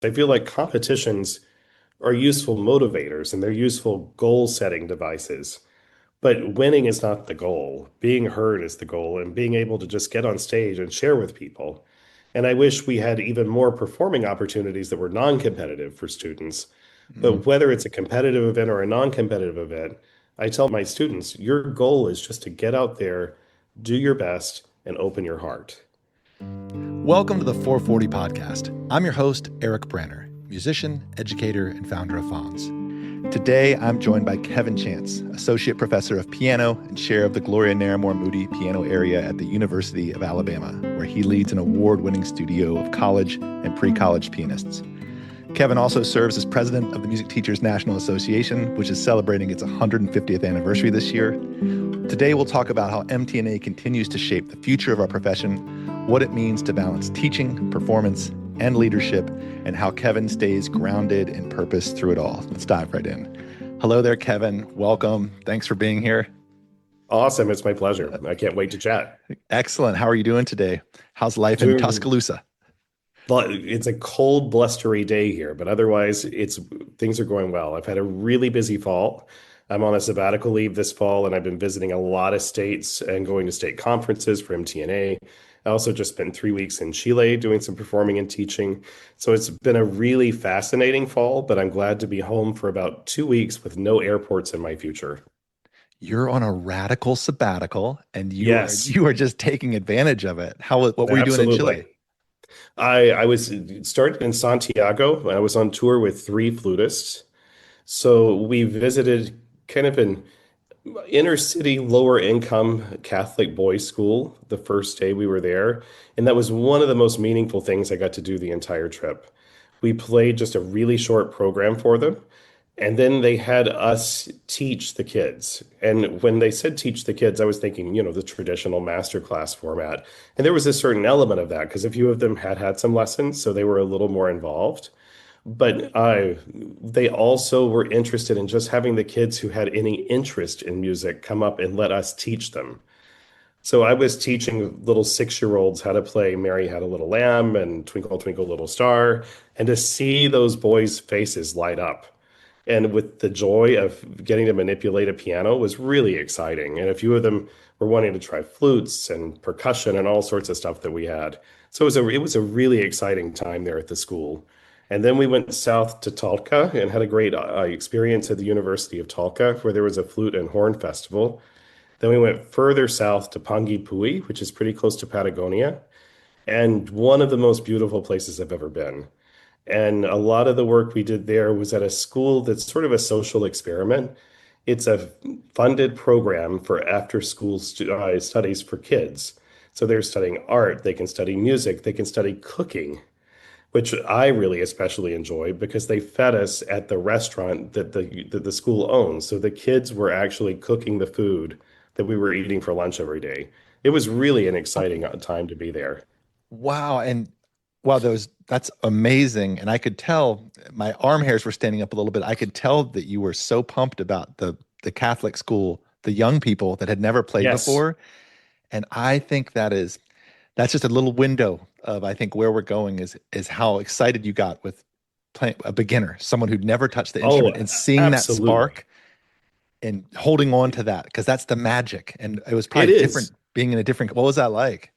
I feel like competitions are useful motivators and they're useful goal setting devices. But winning is not the goal. Being heard is the goal, and being able to just get on stage and share with people. And I wish we had even more performing opportunities that were non-competitive for students. Mm. But whether it's a competitive event or a non-competitive event, I tell my students, your goal is just to get out there, do your best, and open your heart. Welcome to the 440 podcast. I'm your host, Eric Branner, musician, educator, and founder of Fonz. Today, I'm joined by Kevin Chance, Associate Professor of Piano and Chair of the Gloria Naramore Moody Piano Area at the University of Alabama, where he leads an award-winning studio of college and pre-college pianists. Kevin also serves as president of the Music Teachers National Association, which is celebrating its 150th anniversary this year. Today, we'll talk about how MTNA continues to shape the future of our profession, what it means to balance teaching, performance, and leadership, and how Kevin stays grounded in purpose through it all. Let's dive right in. Hello there, Kevin. Welcome. Thanks for being here. Awesome. It's my pleasure. I can't wait to chat. Excellent. How are you doing today? How's life in Doing, Tuscaloosa? it's a cold, blustery day here, but otherwise things are going well. I've had a really busy fall. I'm on a sabbatical leave this fall, and I've been visiting a lot of states and going to state conferences for MTNA. I also just spent 3 weeks in Chile doing some performing and teaching. So it's been a really fascinating fall, but I'm glad to be home for about 2 weeks with no airports in my future. You're on a radical sabbatical, and you are Yes, you are just taking advantage of it. What were you doing in absolutely. Chile? I was started in Santiago. I was on tour with three flutists. So we visited kind of an inner city, lower income Catholic boys' school the first day we were there. And that was one of the most meaningful things I got to do the entire trip. We played just a really short program for them. And then they had us teach the kids. And when they said teach the kids, I was thinking, the traditional master class format. And there was a certain element of that because a few of them had had some lessons, so they were a little more involved. But they also were interested in just having the kids who had any interest in music come up and let us teach them. So I was teaching little 6-year-olds how to play Mary Had a Little Lamb and Twinkle, Twinkle, Little Star, and to see those boys' faces light up. And with the joy of getting to manipulate a piano was really exciting. And a few of them were wanting to try flutes and percussion and all sorts of stuff that we had. So it was a really exciting time there at the school. And then we went south to Talca and had a great experience at the University of Talca, where there was a flute and horn festival. Then we went further south to Panguipulli, which is pretty close to Patagonia, and one of the most beautiful places I've ever been. And a lot of the work we did there was at a school that's sort of a social experiment. It's a funded program for after school studies for kids. So they're studying art, they can study music, they can study cooking, which I really especially enjoyed because they fed us at the restaurant that the school owns. So the kids were actually cooking the food that we were eating for lunch every day. It was really an exciting time to be there. Wow. And wow, that's amazing. And I could tell my arm hairs were standing up a little bit. I could tell that you were so pumped about the Catholic school, the young people that had never played Yes. before. And I think that's just a little window of I think where we're going is how excited you got with playing a beginner, someone who'd never touched the Oh, instrument and seeing that absolutely. spark and holding on to that because that's the magic. And it was It probably different is. being in a different. What was that like?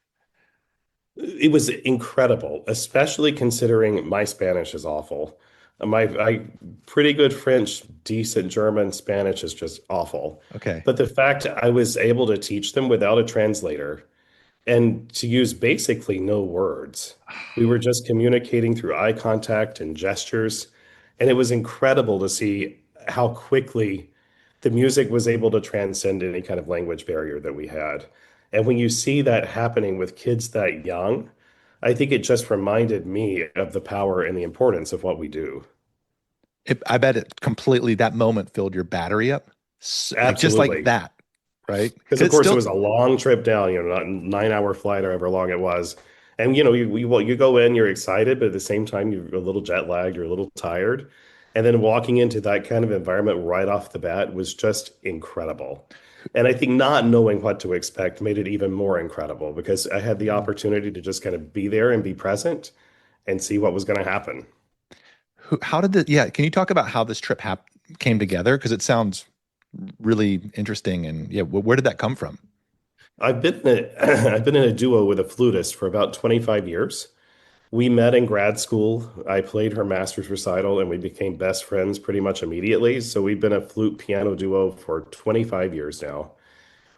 It was incredible, especially considering my Spanish is awful. My pretty good French, decent German, Spanish is just awful. Okay. But the fact I was able to teach them without a translator and to use basically no words. We were just communicating through eye contact and gestures. And it was incredible to see how quickly the music was able to transcend any kind of language barrier that we had. And when you see that happening with kids that young, I think it just reminded me of the power and the importance of what we do. I bet it completely that moment filled your battery up, like just like Absolutely. that, right? Because Because of it's course it still was a long trip down, not a 9 hour flight or however long it was. And you go in, you're excited, but at the same time you're a little jet lagged, you're a little tired. And then walking into that kind of environment right off the bat was just incredible. And I think not knowing what to expect made it even more incredible because I had the opportunity to just kind of be there and be present and see what was going to happen. How did the, yeah, can you talk about how this trip came together? Because it sounds really interesting. And yeah, where did that come from? I've been in a, I've been in a duo with a flutist for about 25 years. We met in grad school. I played her master's recital and we became best friends pretty much immediately. So we've been a flute piano duo for 25 years now.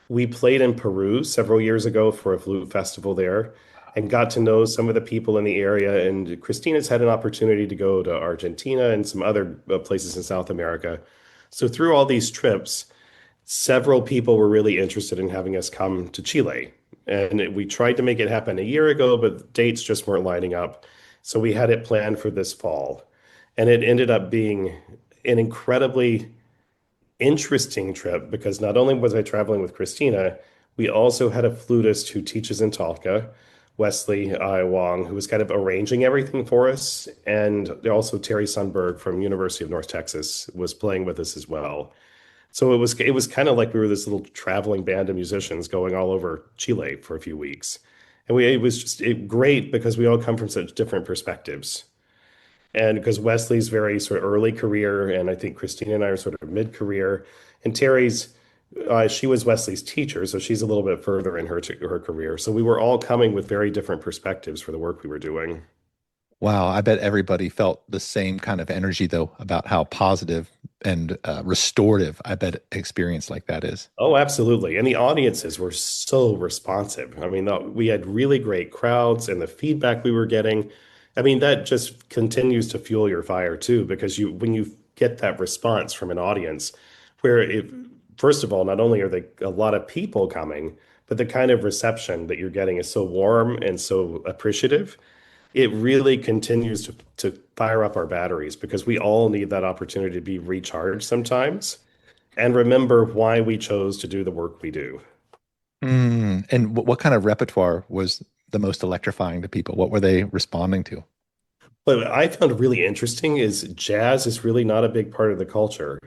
We played in Peru several years ago for a flute festival there and got to know some of the people in the area. And Christina's had an opportunity to go to Argentina and some other places in South America. So through all these trips, several people were really interested in having us come to Chile. And we tried to make it happen a year ago, but dates just weren't lining up. So we had it planned for this fall. And it ended up being an incredibly interesting trip because not only was I traveling with Christina, we also had a flutist who teaches in Talca, Wesley Wong, who was kind of arranging everything for us. And also Terry Sundberg from University of North Texas was playing with us as well. So it was kind of like we were this little traveling band of musicians going all over Chile for a few weeks. And it was just great because we all come from such different perspectives. And because Wesley's very sort of early career, and I think Christina and I are sort of mid-career, and Terry's, she was Wesley's teacher, so she's a little bit further in her career. So we were all coming with very different perspectives for the work we were doing. Wow, I bet everybody felt the same kind of energy though about how positive and restorative I bet experience like that is. Oh, absolutely. And the audiences were so responsive. I mean, we had really great crowds, and the feedback we were getting, I mean, that just continues to fuel your fire too, because when you get that response from an audience, where first of all, not only are they a lot of people coming, but the kind of reception that you're getting is so warm and so appreciative. It really continues to fire up our batteries because we all need that opportunity to be recharged sometimes and remember why we chose to do the work we do. And what kind of repertoire was the most electrifying to people? What were they responding to? But I found really interesting is jazz is really not a big part of the culture.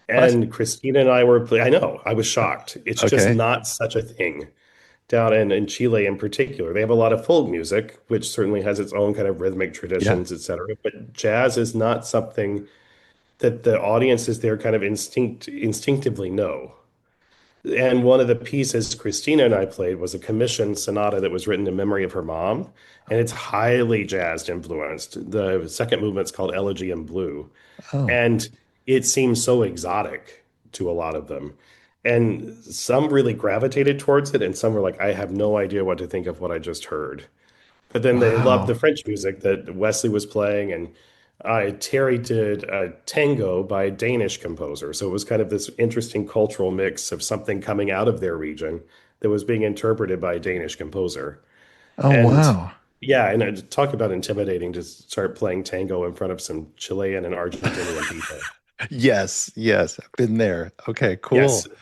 What? And Christina and I I know, I was shocked. It's just Okay. not such a thing down in Chile in particular. They have a lot of folk music, which certainly has its own kind of rhythmic Yeah. traditions, et cetera. But jazz is not something that the audiences there kind of instinctively know. And one of the pieces Christina and I played was a commissioned sonata that was written in memory of her mom, and it's highly jazz influenced. The second movement's called Elegy in Blue, Oh, and it seems so exotic to a lot of them. And some really gravitated towards it, and some were like, I have no idea what to think of what I just heard. But then they loved the wow. French music that Wesley was playing, and Terry did a tango by a Danish composer. So it was kind of this interesting cultural mix of something coming out of their region that was being interpreted by a Danish composer. Oh, And wow. yeah, and talk about intimidating to start playing tango in front of some Chilean and Argentinian people. Yes, yes, I've been there. Okay, Yes. cool.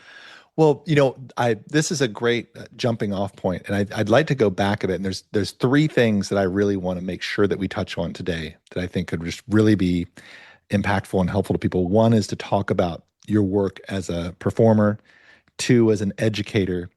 Well, I this is a great jumping off point, and I'd like to go back a bit. And there's three things that I really want to make sure that we touch on today that I think could just really be impactful and helpful to people. One is to talk about your work as a performer, two as an educator,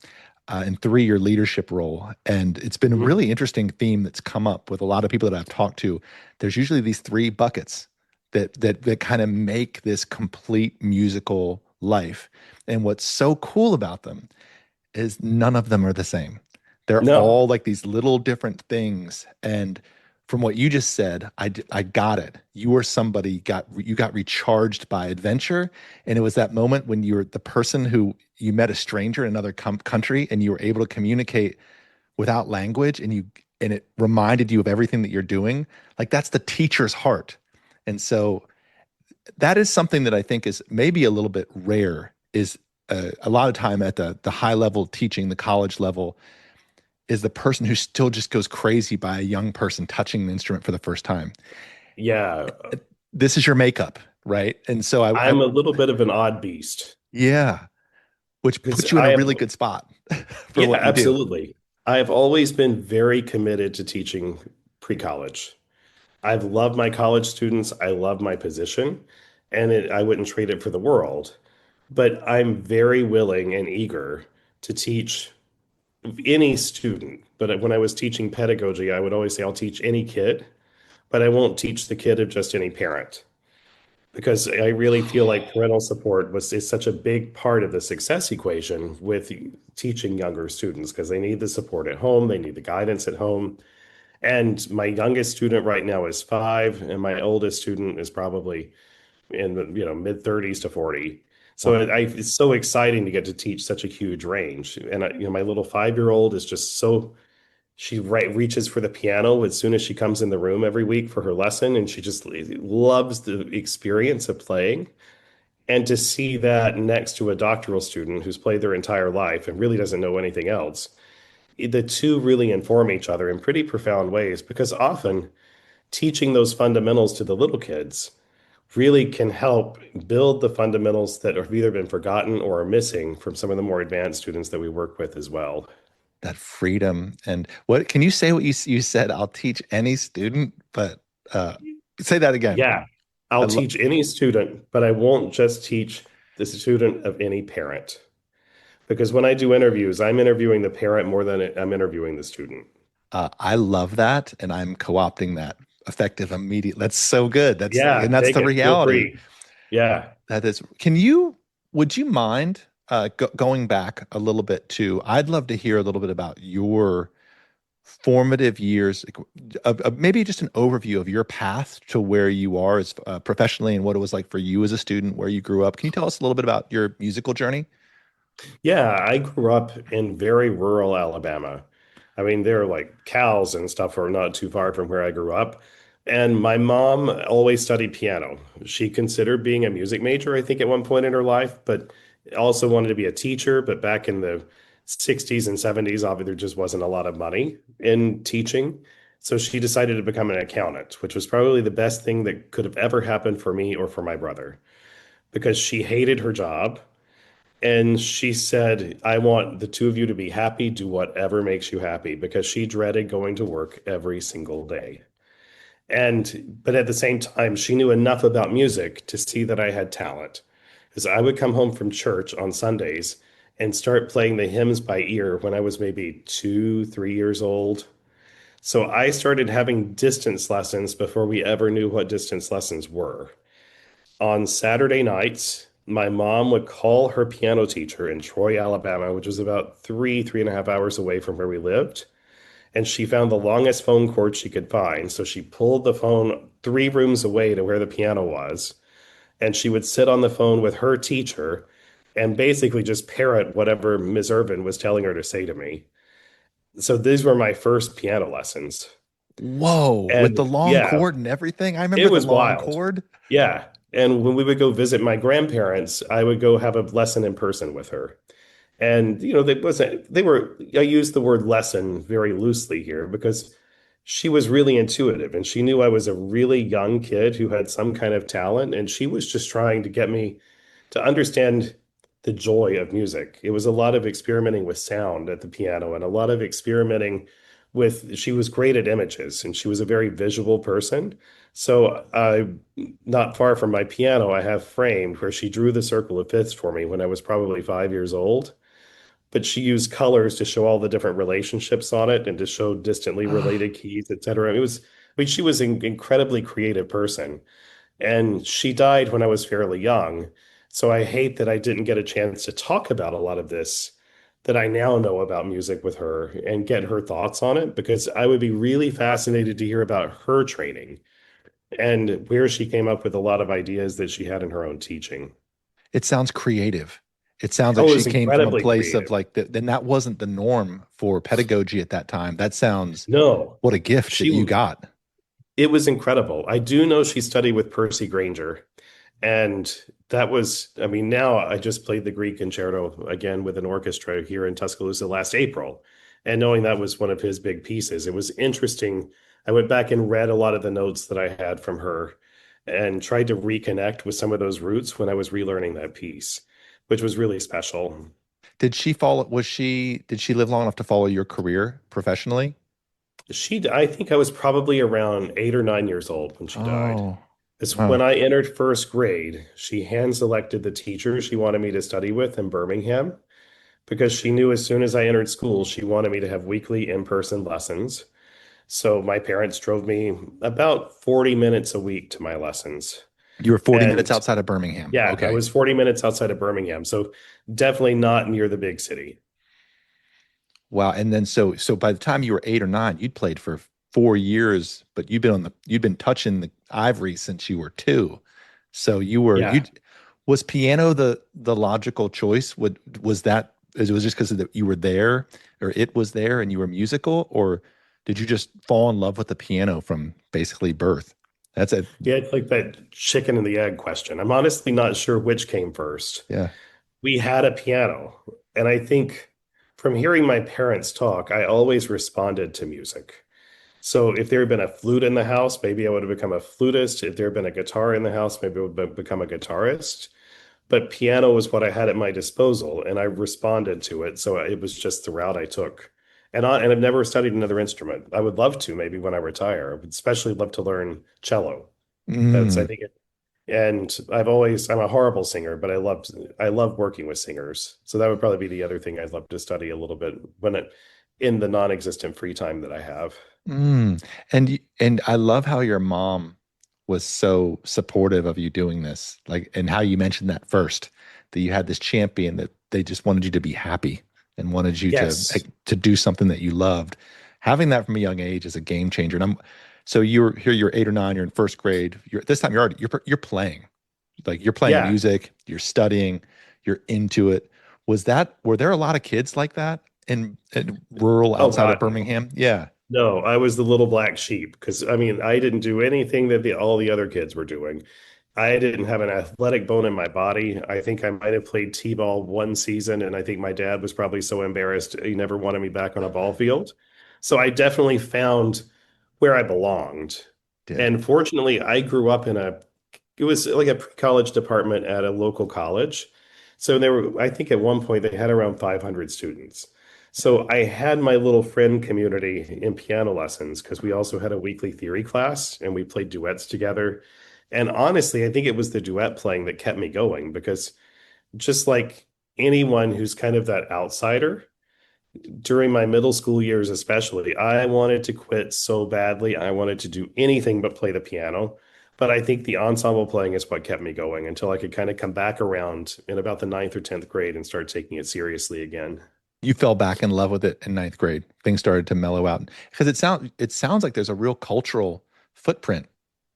and three your leadership role. And it's been a Mhm. really interesting theme that's come up with a lot of people that I've talked to. There's usually these three buckets that kind of make this complete musical life. And what's so cool about them is none of them are the same. They're No, all like these little different things. And from what you just said, I got it. You were somebody you got recharged by adventure, and it was that moment when you were the person who you met a stranger in another country, and you were able to communicate without language, and it reminded you of everything that you're doing. Like that's the teacher's heart, and so that is something that I think is maybe a little bit rare. Is a lot of time at the high level teaching, the college level, is the person who still just goes crazy by a young person touching an instrument for the first time. yeah, This is your makeup, right? And so I'm a little bit of an odd beast yeah, which because puts you in a really good spot for yeah, what you do. absolutely. I've always been very committed to teaching pre-college. I've loved my college students. I love my position, and I wouldn't trade it for the world. But I'm very willing and eager to teach any student. But when I was teaching pedagogy, I would always say, I'll teach any kid, but I won't teach the kid of just any parent because I really feel like parental support is such a big part of the success equation with teaching younger students because they need the support at home, they need the guidance at home. And my youngest student right now is 5, and my oldest student is probably in the mid 30s to 40. So Wow. it's so exciting to get to teach such a huge range. And my little 5-year old is just so she reaches for the piano as soon as she comes in the room every week for her lesson, and she just loves the experience of playing. And to see that next to a doctoral student who's played their entire life and really doesn't know anything else, the two really inform each other in pretty profound ways because often teaching those fundamentals to the little kids really can help build the fundamentals that have either been forgotten or are missing from some of the more advanced students that we work with as well. That freedom. And what can you say what you said? I'll teach any student, but uh, say that again. Yeah, I I'll love teach any student, but I won't just teach the student of any parent. Because when I do interviews, I'm interviewing the parent more than I'm interviewing the student. I love that, and I'm co-opting that effective immediate. That's so good. And Yeah, that's take the it. Feel reality. free. Yeah. That is. Would you mind going back a little bit to? I'd love to hear a little bit about your formative years, maybe just an overview of your path to where you are as professionally and what it was like for you as a student, where you grew up. Can you tell us a little bit about your musical journey? Yeah, I grew up in very rural Alabama. I mean, there are like cows and stuff are not too far from where I grew up. And my mom always studied piano. She considered being a music major, I think, at one point in her life, but also wanted to be a teacher. But back in the 60s and 70s, obviously, there just wasn't a lot of money in teaching. So she decided to become an accountant, which was probably the best thing that could have ever happened for me or for my brother because she hated her job. And she said, I want the two of you to be happy, do whatever makes you happy, because she dreaded going to work every single day. But at the same time, she knew enough about music to see that I had talent. Because I would come home from church on Sundays and start playing the hymns by ear when I was maybe 2, 3 years old. So I started having distance lessons before we ever knew what distance lessons were. On Saturday nights, my mom would call her piano teacher in Troy, Alabama, which was about 3.5 hours away from where we lived. And she found the longest phone cord she could find. So she pulled the phone 3 rooms away to where the piano was. And she would sit on the phone with her teacher and basically just parrot whatever Ms. Irvin was telling her to say to me. So these were my first piano lessons. Whoa, with the And long yeah, cord and everything. I remember it the was long wild. cord. Yeah. And when we would go visit my grandparents, I would go have a lesson in person with her. And I use the word lesson very loosely here because she was really intuitive and she knew I was a really young kid who had some kind of talent. And she was just trying to get me to understand the joy of music. It was a lot of experimenting with sound at the piano and a lot of experimenting she was great at images and she was a very visual person. So not far from my piano, I have framed where she drew the circle of fifths for me when I was probably 5 years old. But she used colors to show all the different relationships on it and to show distantly related keys, et cetera. She was an incredibly creative person. And she died when I was fairly young. So I hate that I didn't get a chance to talk about a lot of this that I now know about music with her and get her thoughts on it because I would be really fascinated to hear about her training and where she came up with a lot of ideas that she had in her own teaching. It sounds creative. It sounds like Oh, it she was came from a incredibly place of creative. like then that wasn't the norm for pedagogy at that time. That sounds No, what a gift that you she got. it was incredible. I do know she studied with Percy Granger. And that was, I mean, now I just played the Greek concerto again with an orchestra here in Tuscaloosa last April. And knowing that was one of his big pieces, it was interesting. I went back and read a lot of the notes that I had from her and tried to reconnect with some of those roots when I was relearning that piece, which was really special. Did she live long enough to follow your career professionally? I think I was probably around 8 or 9 years old when she died. Oh, It's when oh. I entered first grade, she hand selected the teacher she wanted me to study with in Birmingham because she knew as soon as I entered school, she wanted me to have weekly in-person lessons. So my parents drove me about 40 minutes a week to my lessons. You were 40 minutes And outside of Birmingham. yeah, I Okay. was 40 minutes outside of Birmingham. So definitely not near the big city. Wow. And then so by the time you were 8 or 9, you'd played for 4 years, but you'd been touching the ivory since you were 2. So you Yeah. was piano the logical choice? Was that it was just because you were there or it was there and you were musical, or did you just fall in love with the piano from basically birth? That's a Yeah, it's like that chicken and the egg question. I'm honestly not sure which came first. yeah. We had a piano, and I think from hearing my parents talk, I always responded to music. So if there had been a flute in the house, maybe I would have become a flutist. If there had been a guitar in the house, maybe I would have become a guitarist. But piano was what I had at my disposal, and I responded to it. So it was just the route I took. And I've never studied another instrument. I would love to, maybe when I retire. I would especially love to learn cello. That's I Mm, think it, and I'm a horrible singer, but I love working with singers. So that would probably be the other thing I'd love to study a little bit in the non-existent free time that I have. mm. And I love how your mom was so supportive of you doing this. Like, and how you mentioned that first, that you had this champion that they just wanted you to be happy and wanted you to Yes. like, to do something that you loved. Having that from a young age is a game changer. And I'm so you're here, you're 8 or 9, you're in first grade. You're this time you're playing. Like you're playing Yeah. music, you're studying, you're into it. Were there a lot of kids like that in rural Oh outside of God, no. Birmingham? Yeah. No, I was the little black sheep because I mean, I didn't do anything that all the other kids were doing. I didn't have an athletic bone in my body. I think I might have played t-ball one season, and I think my dad was probably so embarrassed he never wanted me back on a ball field. So I definitely found where I belonged. Did. And fortunately, I grew up it was like a pre-college department at a local college. So I think at one point they had around 500 students. So I had my little friend community in piano lessons because we also had a weekly theory class and we played duets together. And honestly, I think it was the duet playing that kept me going because just like anyone who's kind of that outsider, during my middle school years, especially, I wanted to quit so badly. I wanted to do anything but play the piano. But I think the ensemble playing is what kept me going until I could kind of come back around in about the ninth or 10th grade and start taking it seriously again. You fell back in love with it in ninth grade. Things started to mellow out because it sounds like there's a real cultural footprint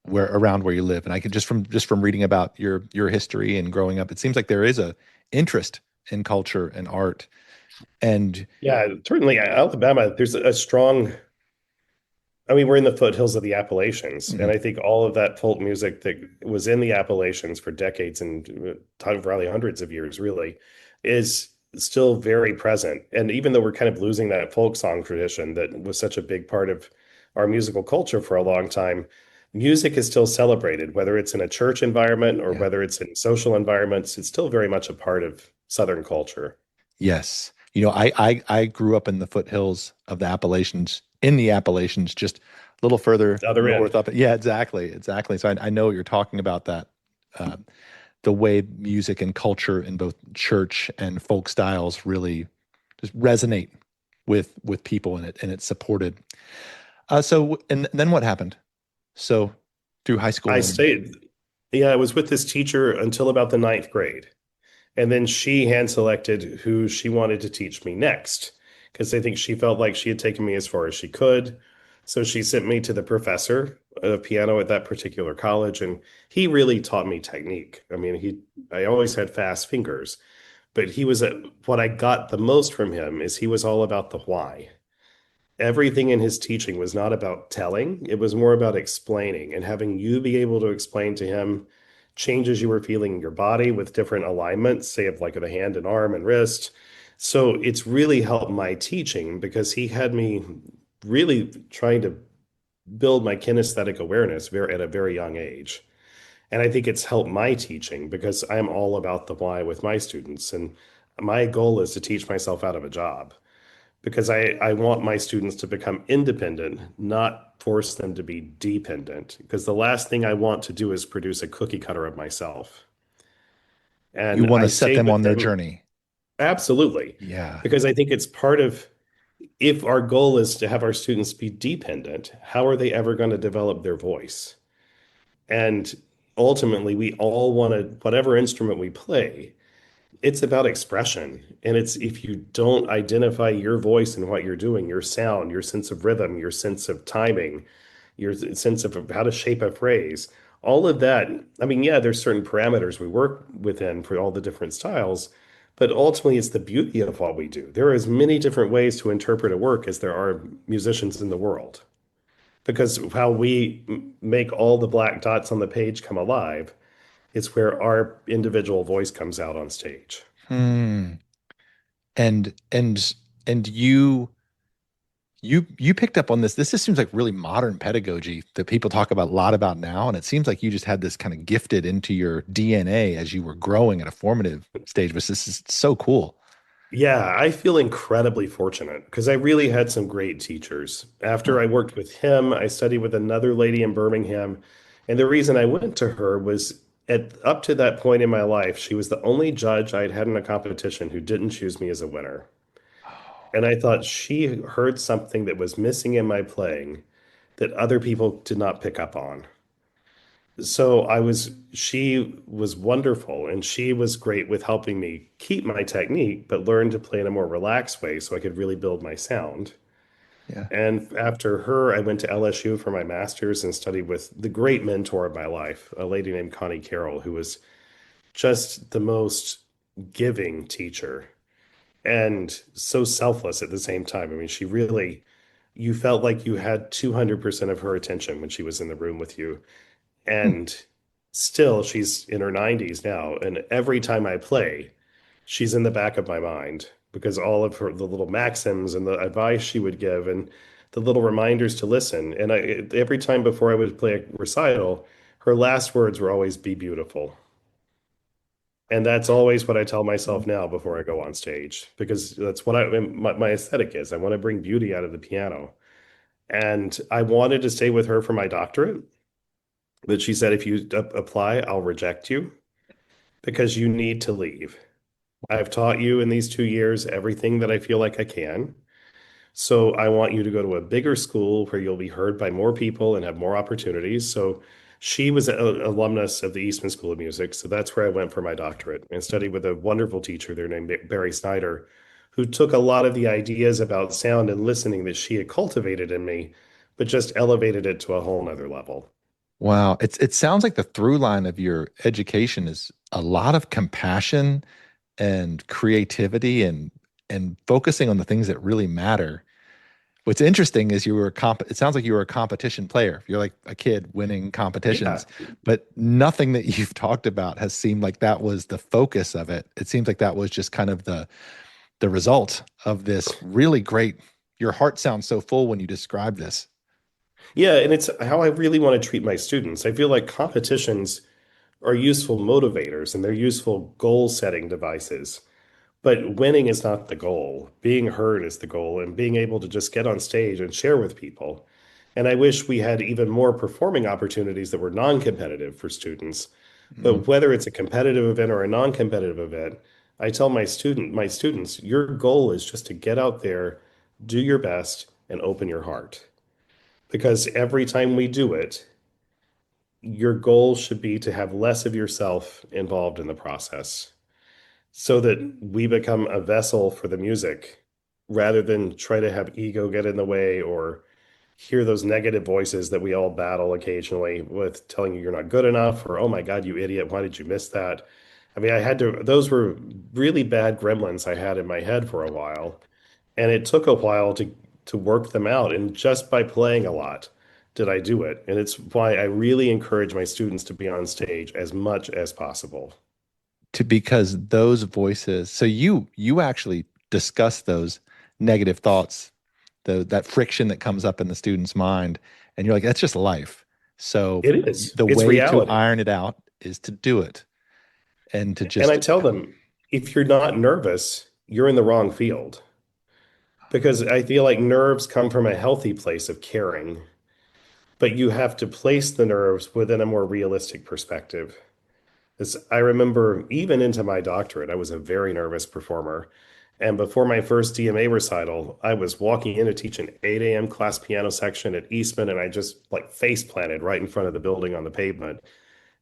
where around where you live. And I could just from reading about your history and growing up, it seems like there is a interest in culture and art. And Yeah, certainly Alabama, there's a strong, I mean, we're in the foothills of the Appalachians, and mhm, I think all of that folk music that was in the Appalachians for decades and probably hundreds of years, really, is still very present. And even though we're kind of losing that folk song tradition that was such a big part of our musical culture for a long time, music is still celebrated, whether it's in a church environment or yeah. whether it's in social environments. It's still very much a part of Southern culture. Yes. I grew up in the foothills of the Appalachians, in the Appalachians, just a little further The other end. north up. Yeah, exactly. Exactly. So I know what you're talking about that. Uh, the way music and culture in both church and folk styles really just resonate with people and it's supported. So and then what happened? So through high I school and stayed, yeah, I was with this teacher until about the ninth grade. And then she hand selected who she wanted to teach me next because I think she felt like she had taken me as far as she could. So she sent me to the professor of piano at that particular college, and he really taught me technique. I mean, I always had fast fingers, but what I got the most from him is he was all about the why. Everything in his teaching was not about telling, it was more about explaining and having you be able to explain to him changes you were feeling in your body with different alignments, say of like the hand and arm and wrist. So it's really helped my teaching because he had me really trying to build my kinesthetic awareness at a very young age. And I think it's helped my teaching because I'm all about the why with my students. And my goal is to teach myself out of a job because I want my students to become independent, not force them to be dependent. Because the last thing I want to do is produce a cookie cutter of myself. you And want to I set stayed them with on their them journey. absolutely Yeah. because I think it's part of if our goal is to have our students be dependent, how are they ever going to develop their voice? And ultimately, we all want to, whatever instrument we play, it's about expression. And it's if you don't identify your voice and what you're doing, your sound, your sense of rhythm, your sense of timing, your sense of how to shape a phrase, all of that. I mean, yeah, there's certain parameters we work within for all the different styles, but ultimately it's the beauty of what we do. There are as many different ways to interpret a work as there are musicians in the world. Because how we make all the black dots on the page come alive is where our individual voice comes out on stage. Hmm. And and you picked up on this. This just seems like really modern pedagogy that people talk about a lot about now. And it seems like you just had this kind of gifted into your DNA as you were growing at a formative stage, which this is so cool. Yeah, I feel incredibly fortunate because I really had some great teachers. Huh. After I worked with him, I studied with another lady in Birmingham. And the reason I went to her was at up to that point in my life, she was the only judge I'd had in a competition who didn't choose me as a winner. Oh, And I thought she heard something that was missing in my playing that other people did not pick up on. She was wonderful and she was great with helping me keep my technique, but learn to play in a more relaxed way so I could really build my sound. yeah. And after her, I went to LSU for my master's and studied with the great mentor of my life, a lady named Connie Carroll, who was just the most giving teacher and so selfless at the same time. I mean, she really, you felt like you had 200% of her attention when she was in the room with you. Hmm. And still, she's in her 90s now. And every time I play, she's in the back of my mind because all of her, the little maxims and the advice she would give and the little reminders to listen. And every time before I would play a recital, her last words were always be beautiful. And that's always what I tell myself now before I go on stage because that's what my aesthetic is. I want to bring beauty out of the piano. And I wanted to stay with her for my doctorate, but she said, if you apply, I'll reject you because you need to leave. I've taught you in these 2 years everything that I feel like I can. So I want you to go to a bigger school where you'll be heard by more people and have more opportunities. So she was an alumnus of the Eastman School of Music. So that's where I went for my doctorate and studied with a wonderful teacher there named Barry Snyder, who took a lot of the ideas about sound and listening that she had cultivated in me, but just elevated it to a whole nother level. Wow. It sounds like the through line of your education is a lot of compassion and creativity and focusing on the things that really matter. What's interesting is it sounds like you were a competition player. You're like a kid winning Yeah. competitions, but nothing that you've talked about has seemed like that was the focus of it. It seems like that was just kind of the result of this really great. Your heart sounds so full when you describe this. Yeah. And it's how I really want to treat my students. I feel like competitions are useful motivators and they're useful goal setting devices. But winning is not the goal. Being heard is the goal, and being able to just get on stage and share with people. And I wish we had even more performing opportunities that were non-competitive for students. Mm. But whether it's a competitive event or a non-competitive event, I tell my students, your goal is just to get out there, do your best, and open your heart. Because every time we do it, your goal should be to have less of yourself involved in the process so that we become a vessel for the music rather than try to have ego get in the way or hear those negative voices that we all battle occasionally with telling you you're not good enough or, oh my God, you idiot, why did you miss that? I mean, those were really bad gremlins I had in my head for a while. And it took a while to work them out. And just by playing a lot did I do it. And it's why I really encourage my students to be on stage as much as possible. To because those voices, so you actually discuss those negative thoughts, that friction that comes up in the student's mind, and you're like, that's just life. So It is. the It's way to reality. iron it out is to do it and to And I just tell them, if you're not nervous, you're in the wrong field. Because I feel like nerves come from a healthy place of caring, but you have to place the nerves within a more realistic perspective. As I remember, even into my doctorate, I was a very nervous performer. And before my first DMA recital, I was walking in to teach an 8 a.m. class piano section at Eastman, and I just like face planted right in front of the building on the pavement.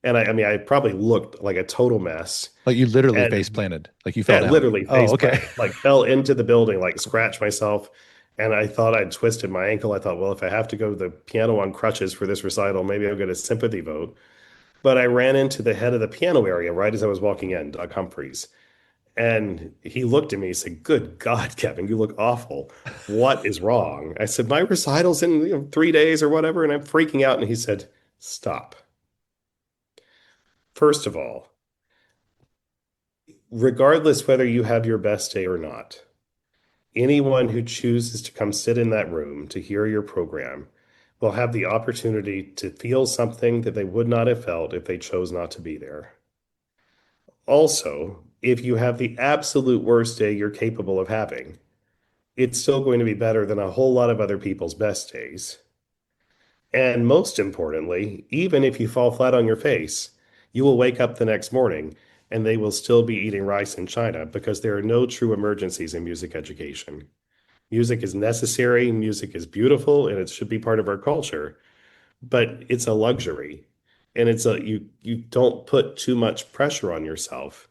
And I mean, I probably looked like a total mess. Like you literally face And planted, like you fell yeah, down. literally Oh, face okay. planted, like fell into the building, like scratched myself. And I thought I'd twisted my ankle. I thought, well, if I have to go to the piano on crutches for this recital, maybe I'll get a sympathy vote. But I ran into the head of the piano area right as I was walking in, Doug Humphreys. And he looked at me and said, "Good God, Kevin, you look awful. What is wrong?" I said, "My recital's in 3 days or whatever." And I'm freaking out. And he said, "Stop. First of all, regardless whether you have your best day or not, anyone who chooses to come sit in that room to hear your program will have the opportunity to feel something that they would not have felt if they chose not to be there. Also, if you have the absolute worst day you're capable of having, it's still going to be better than a whole lot of other people's best days. And most importantly, even if you fall flat on your face, you will wake up the next morning and they will still be eating rice in China because there are no true emergencies in music education. Music is necessary, music is beautiful, and it should be part of our culture, but it's a luxury. And you don't put too much pressure on yourself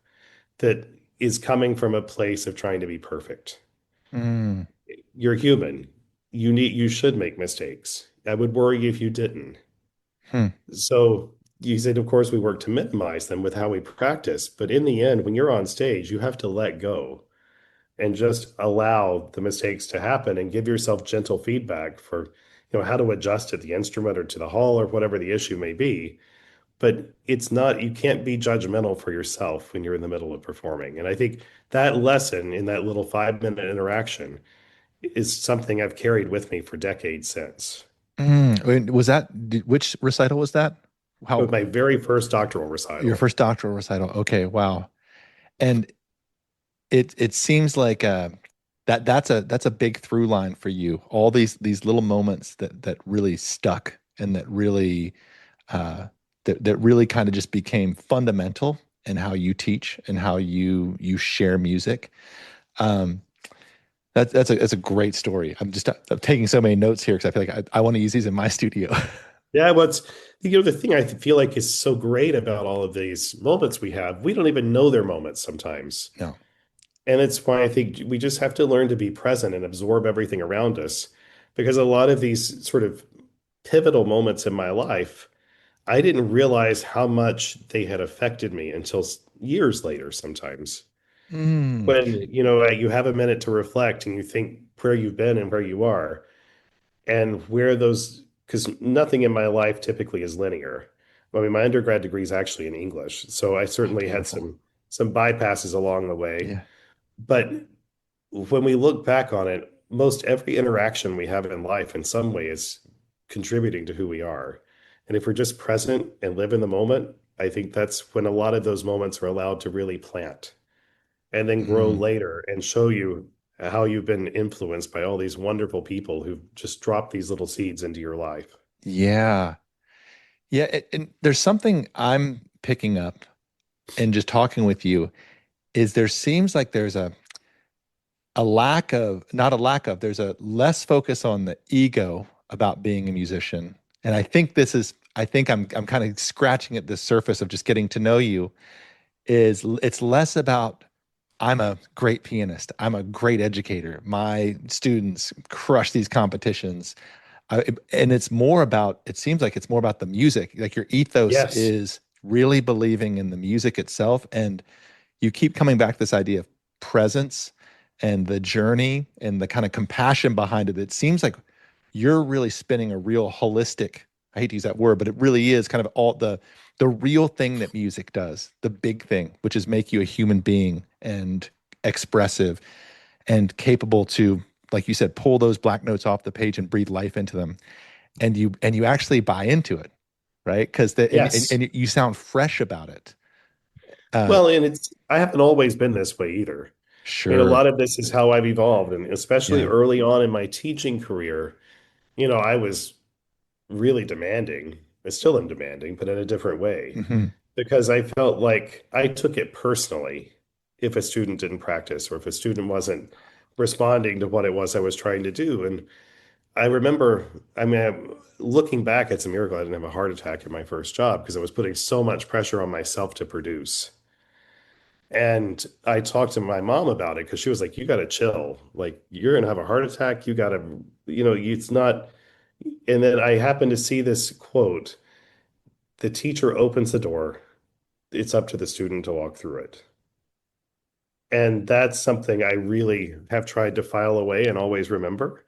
that is coming from a place of trying to be perfect. Mm, You're human. You should make mistakes. I would worry if you didn't. hmm, So you said, of course, we work to minimize them with how we practice, but in the end, when you're on stage, you have to let go and just allow the mistakes to happen and give yourself gentle feedback for, how to adjust to the instrument or to the hall or whatever the issue may be. But it's not, you can't be judgmental for yourself when you're in the middle of performing. And I think that lesson in that little 5 minute interaction is something I've carried with me for decades since. mm. Was that which recital was that? With How my very first doctoral your recital. first doctoral recital? Okay, wow. And it seems like that's a big through line for you. All these little moments that really stuck and that really that really kind of just became fundamental in how you teach and how you share music. Um, that's a great story. I'm taking so many notes here because I feel like I want to use these in my studio. Yeah, the thing I feel like is so great about all of these moments we have, we don't even know they're moments sometimes. No. And it's why I think we just have to learn to be present and absorb everything around us. Because a lot of these sort of pivotal moments in my life, I didn't realize how much they had affected me until years later sometimes. Mm, When, you have a minute to reflect and you think where you've been and where you are and where those, because nothing in my life typically is linear. I mean, my undergrad degree is actually in English, so I oh, certainly had beautiful. some bypasses along the way. Yeah. But when we look back on it, most every interaction we have in life in some way is contributing to who we are. And if we're just present and live in the moment, I think that's when a lot of those moments are allowed to really plant and then grow Mm, later and show you how you've been influenced by all these wonderful people who've just dropped these little seeds into your life. yeah. Yeah. And there's something I'm picking up and just talking with you is there seems like there's a lack of, not a lack of, there's a less focus on the ego about being a musician. And I think I'm kind of scratching at the surface of just getting to know you is it's less about I'm a great pianist. I'm a great educator. My students crush these competitions. And it's more about, it seems like it's more about the music. Like your ethos Yes. is really believing in the music itself. And you keep coming back to this idea of presence and the journey and the kind of compassion behind it. It seems like you're really spinning a real holistic, I hate to use that word, but it really is kind of all the real thing that music does, the big thing, which is make you a human being and expressive and capable to, like you said, pull those black notes off the page and breathe life into them. And you actually buy into it, right? Because Yes. and you sound fresh about it. Uh, Well, and I haven't always been this way either. I mean, a sure. lot of this is how I've evolved, and especially Yeah. early on in my teaching career, I was really demanding. I still am demanding, but in a different way, Hmm. because I felt like I took it personally if a student didn't practice or if a student wasn't responding to what it was I was trying to do. And I remember, I mean, looking back, it's a miracle I didn't have a heart attack in my first job because I was putting so much pressure on myself to produce. And I talked to my mom about it because she was like, you got to chill. Like, you're going to have a heart attack. You got to, it's not. And then I happened to see this quote: the teacher opens the door, it's up to the student to walk through it. And that's something I really have tried to file away and always remember.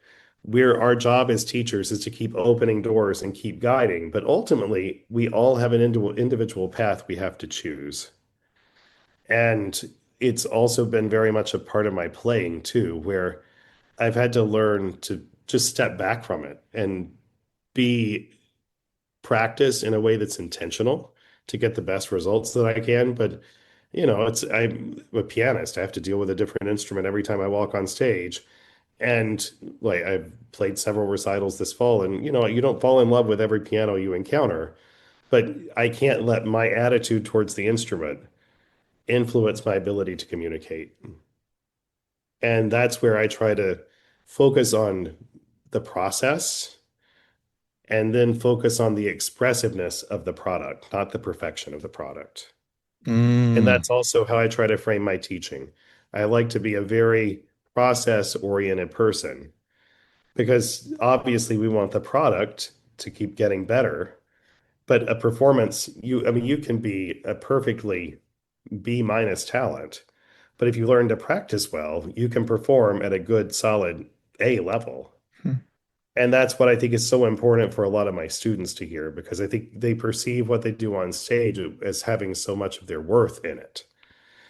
Our job as teachers is to keep opening doors and keep guiding, but ultimately we all have an individual path we have to choose. And it's also been very much a part of my playing too, where I've had to learn to just step back from it and be practice in a way that's intentional to get the best results that I can. But I'm a pianist. I have to deal with a different instrument every time I walk on stage. And like I've played several recitals this fall, and you don't fall in love with every piano you encounter, but I can't let my attitude towards the instrument influence my ability to communicate. And that's where I try to focus on the process and then focus on the expressiveness of the product, not the perfection of the product. And Mm, that's also how I try to frame my teaching. I like to be a very process-oriented person because obviously we want the product to keep getting better, but a performance, I mean, you can be a perfectly B minus talent, but if you learn to practice well, you can perform at a good, solid A level. hmm, And that's what I think is so important for a lot of my students to hear because I think they perceive what they do on stage as having so much of their worth in it.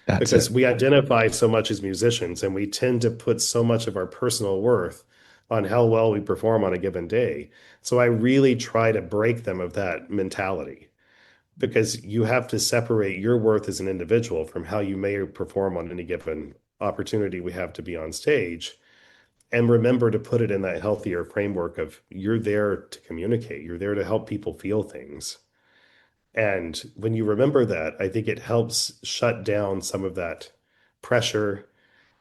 that's Because it. we identify so much as musicians and we tend to put so much of our personal worth on how well we perform on a given day. So I really try to break them of that mentality because you have to separate your worth as an individual from how you may perform on any given opportunity we have to be on stage. And remember to put it in that healthier framework of you're there to communicate, you're there to help people feel things. And when you remember that, I think it helps shut down some of that pressure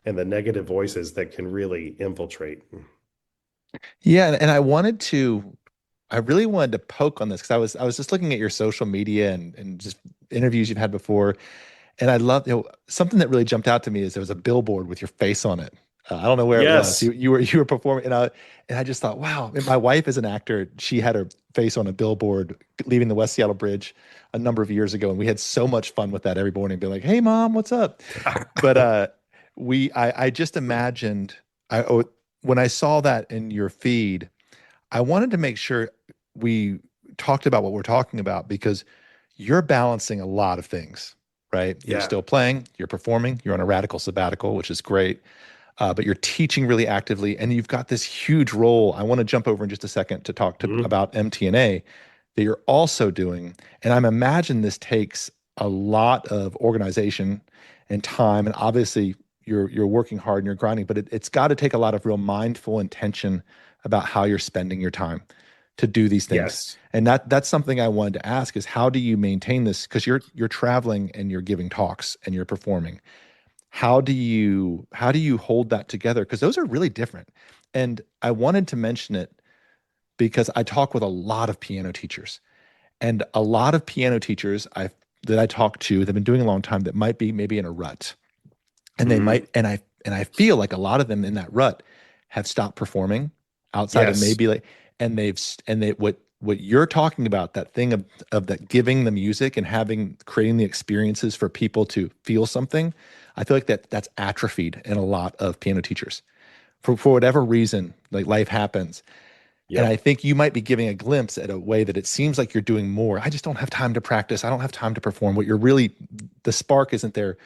and the negative voices that can really infiltrate. Yeah, and I really wanted to poke on this because I was just looking at your social media and just interviews you've had before, and I love, something that really jumped out to me is there was a billboard with your face on it. I don't know where it was. Yes. You were performing, and I just thought, wow. And my wife is an actor. She had her face on a billboard leaving the West Seattle Bridge a number of years ago, and we had so much fun with that every morning, being like, "Hey, mom, what's up?" But I just imagined, when I saw that in your feed, I wanted to make sure we talked about what we're talking about because you're balancing a lot of things, right? You're Yeah. still playing, you're performing, you're on a radical sabbatical, which is great, but you're teaching really actively, and you've got this huge role. I want to jump over in just a second to talk Mhm. about MTNA that you're also doing, and I'm imagine this takes a lot of organization and time, and obviously you're working hard and you're grinding, but it's got to take a lot of real mindful intention about how you're spending your time to do these things. Yes. And that's something I wanted to ask is how do you maintain this? Because you're traveling and you're giving talks and you're performing. How do you hold that together? Because those are really different. And I wanted to mention it because I talk with a lot of piano teachers, and a lot of piano teachers that I talk to that have been doing a long time that might be maybe in a rut, and they Mhm. might and I feel like a lot of them in that rut have stopped performing outside of Yes. maybe like, and they what you're talking about, that thing of that giving the music and creating the experiences for people to feel something. I feel like that's atrophied in a lot of piano teachers for whatever reason, like life happens. And I Yep. think you might be giving a glimpse at a way that it seems like you're doing more. I just don't have time to practice. I don't have time to perform. What you're really, the spark isn't there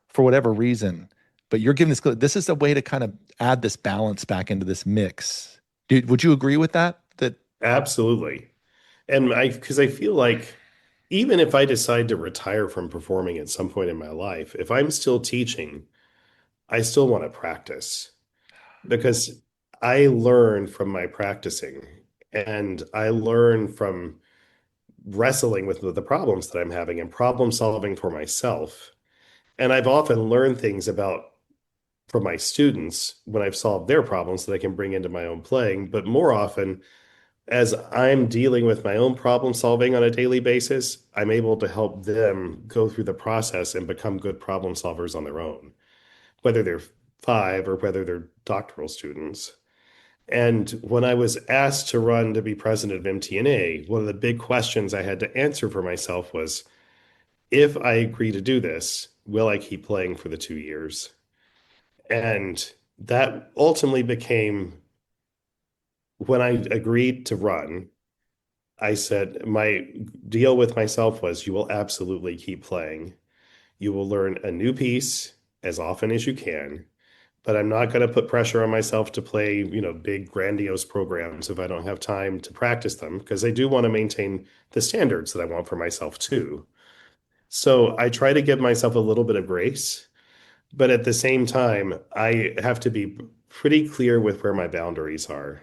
for whatever reason, but you're giving this is a way to kind of add this balance back into this mix. Would you agree with that? That Absolutely. And because I feel like even if I decide to retire from performing at some point in my life, if I'm still teaching, I still want to practice because I learn from my practicing and I learn from wrestling with the problems that I'm having and problem solving for myself. And I've often learned things about from my students when I've solved their problems that I can bring into my own playing. But more often, as I'm dealing with my own problem solving on a daily basis, I'm able to help them go through the process and become good problem solvers on their own, whether they're 5 or whether they're doctoral students. And when I was asked to run to be president of MTNA, one of the big questions I had to answer for myself was, if I agree to do this, will I keep playing for the 2 years? And that ultimately became when I agreed to run, I said, my deal with myself was, you will absolutely keep playing. You will learn a new piece as often as you can, but I'm not going to put pressure on myself to play, big grandiose programs if I don't have time to practice them, because I do want to maintain the standards that I want for myself too. So I try to give myself a little bit of grace, but at the same time, I have to be pretty clear with where my boundaries are.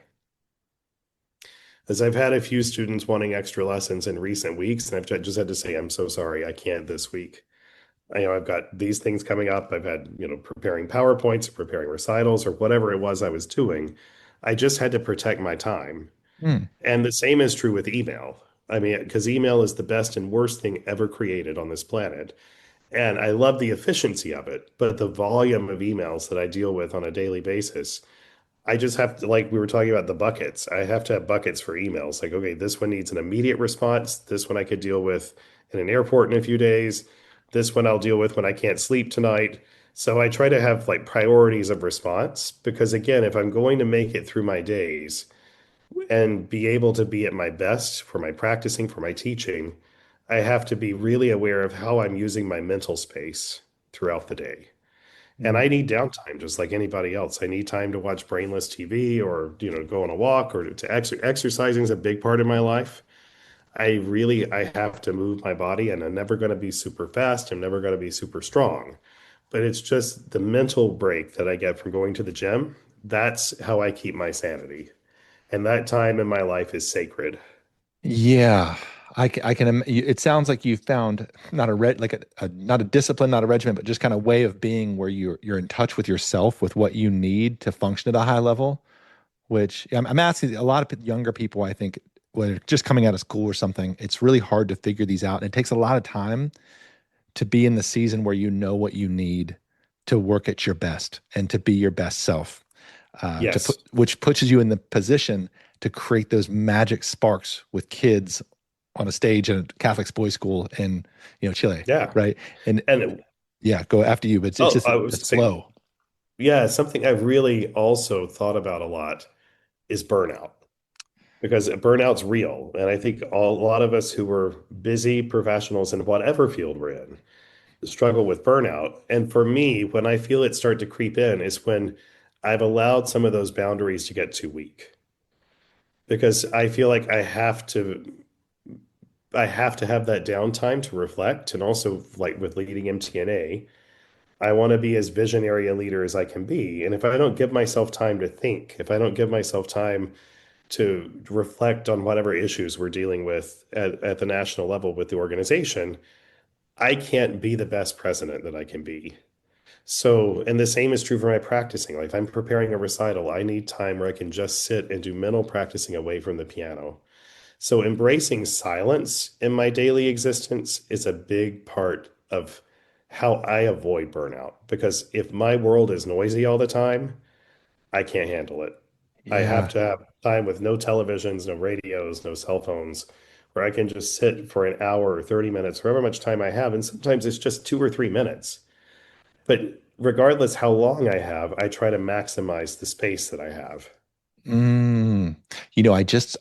As I've had a few students wanting extra lessons in recent weeks, and I've just had to say, I'm so sorry, I can't this week. I've got these things coming up. I've had, preparing PowerPoints, preparing recitals, or whatever it was I was doing. I just had to protect my time. Mm. And the same is true with email. I mean, because email is the best and worst thing ever created on this planet. And I love the efficiency of it, but the volume of emails that I deal with on a daily basis, I just have to, like we were talking about the buckets, I have to have buckets for emails. Like, okay, this one needs an immediate response. This one I could deal with in an airport in a few days. This one I'll deal with when I can't sleep tonight. So I try to have like priorities of response because, again, if I'm going to make it through my days and be able to be at my best for my practicing, for my teaching, I have to be really aware of how I'm using my mental space throughout the day. And Mm. I need downtime just like anybody else. I need time to watch brainless TV or, go on a walk or to exercising is a big part of my life. I have to move my body and I'm never going to be super fast. I'm never going to be super strong. But it's just the mental break that I get from going to the gym. That's how I keep my sanity. And that time in my life is sacred. Yeah, I can. It sounds like you found not a red, like not a discipline, not a regimen, but just kind of way of being where you're in touch with yourself, with what you need to function at a high level. Which I'm asking a lot of younger people. I think when they're just coming out of school or something, it's really hard to figure these out, and it takes a lot of time to be in the season where you know what you need to work at your best and to be your best self. To put Yes. which puts you in the position to create those magic sparks with kids on a stage in a Catholic boys' school in Chile, Yeah. right? And And yeah, go after you, but it's just I was this saying, flow. yeah, something I've really also thought about a lot is burnout because burnout's real. And I think a lot of us who were busy professionals in whatever field we're in struggle with burnout. And for me, when I feel it start to creep in is when I've allowed some of those boundaries to get too weak because I feel like I have to have that downtime to reflect. And also, like with leading MTNA, I want to be as visionary a leader as I can be. And if I don't give myself time to think, if I don't give myself time to reflect on whatever issues we're dealing with at the national level with the organization, I can't be the best president that I can be. So, and the same is true for my practicing. Like if I'm preparing a recital, I need time where I can just sit and do mental practicing away from the piano. So, embracing silence in my daily existence is a big part of how I avoid burnout. Because if my world is noisy all the time, I can't handle it. I have Yeah. to have time with no televisions, no radios, no cell phones, where I can just sit for an hour or 30 minutes, however much time I have. And sometimes it's just 2 or 3 minutes. But regardless how long I have, I try to maximize the space that I have. Mm.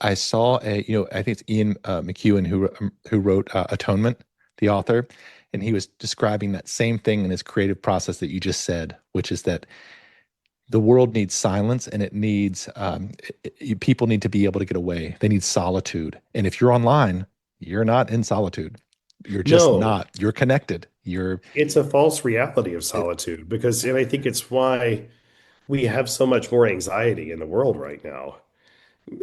I saw I think it's Ian McEwan who wrote Atonement, the author, and he was describing that same thing in his creative process that you just said, which is that the world needs silence and it needs people need to be able to get away. They need solitude. And if you're online, you're not in solitude. You're just No, not. You're connected. You're it's a false reality of it, solitude because, and I think it's why we have so much more anxiety in the world right now.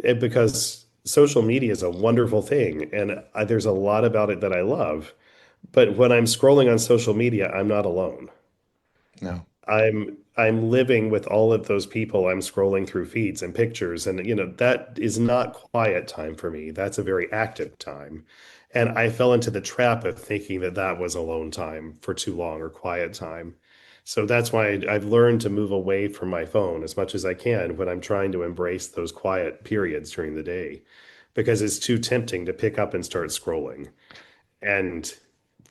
Because social media is a wonderful thing, and there's a lot about it that I love. But when I'm scrolling on social media, I'm not alone. No. I'm living with all of those people. I'm scrolling through feeds and pictures, and that is not quiet time for me. That's a very active time. And I fell into the trap of thinking that that was alone time for too long or quiet time. So that's why I've learned to move away from my phone as much as I can when I'm trying to embrace those quiet periods during the day, because it's too tempting to pick up and start scrolling. And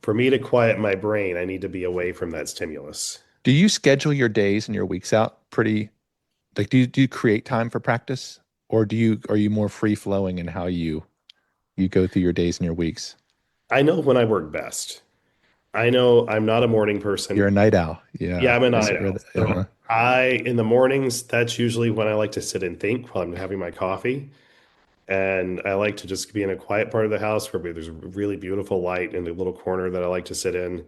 for me to quiet my brain, I need to be away from that stimulus. Do you schedule your days and your weeks out pretty like do you create time for practice or do you are you more free flowing in how you go through your days and your weeks? I know when I work best. I know I'm not a morning You're a person. night owl. Yeah, Yeah. I'm a I s- night read owl. that. So Uh-huh. in the mornings, that's usually when I like to sit and think while I'm having my coffee. And I like to just be in a quiet part of the house where there's really beautiful light in the little corner that I like to sit in.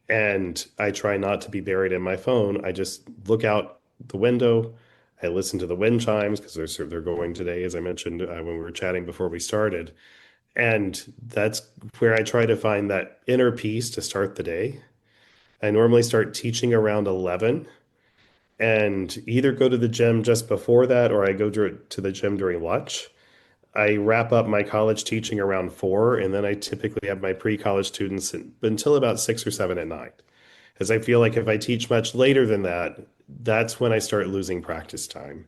And I try not to be buried in my phone. I just look out the window. I listen to the wind chimes because they're going today, as I mentioned when we were chatting before we started. And that's where I try to find that inner peace to start the day. I normally start teaching around 11 and either go to the gym just before that or I go to the gym during lunch. I wrap up my college teaching around 4, and then I typically have my pre-college students until about 6 or 7 at night. As I feel like if I teach much later than that, that's when I start losing practice time.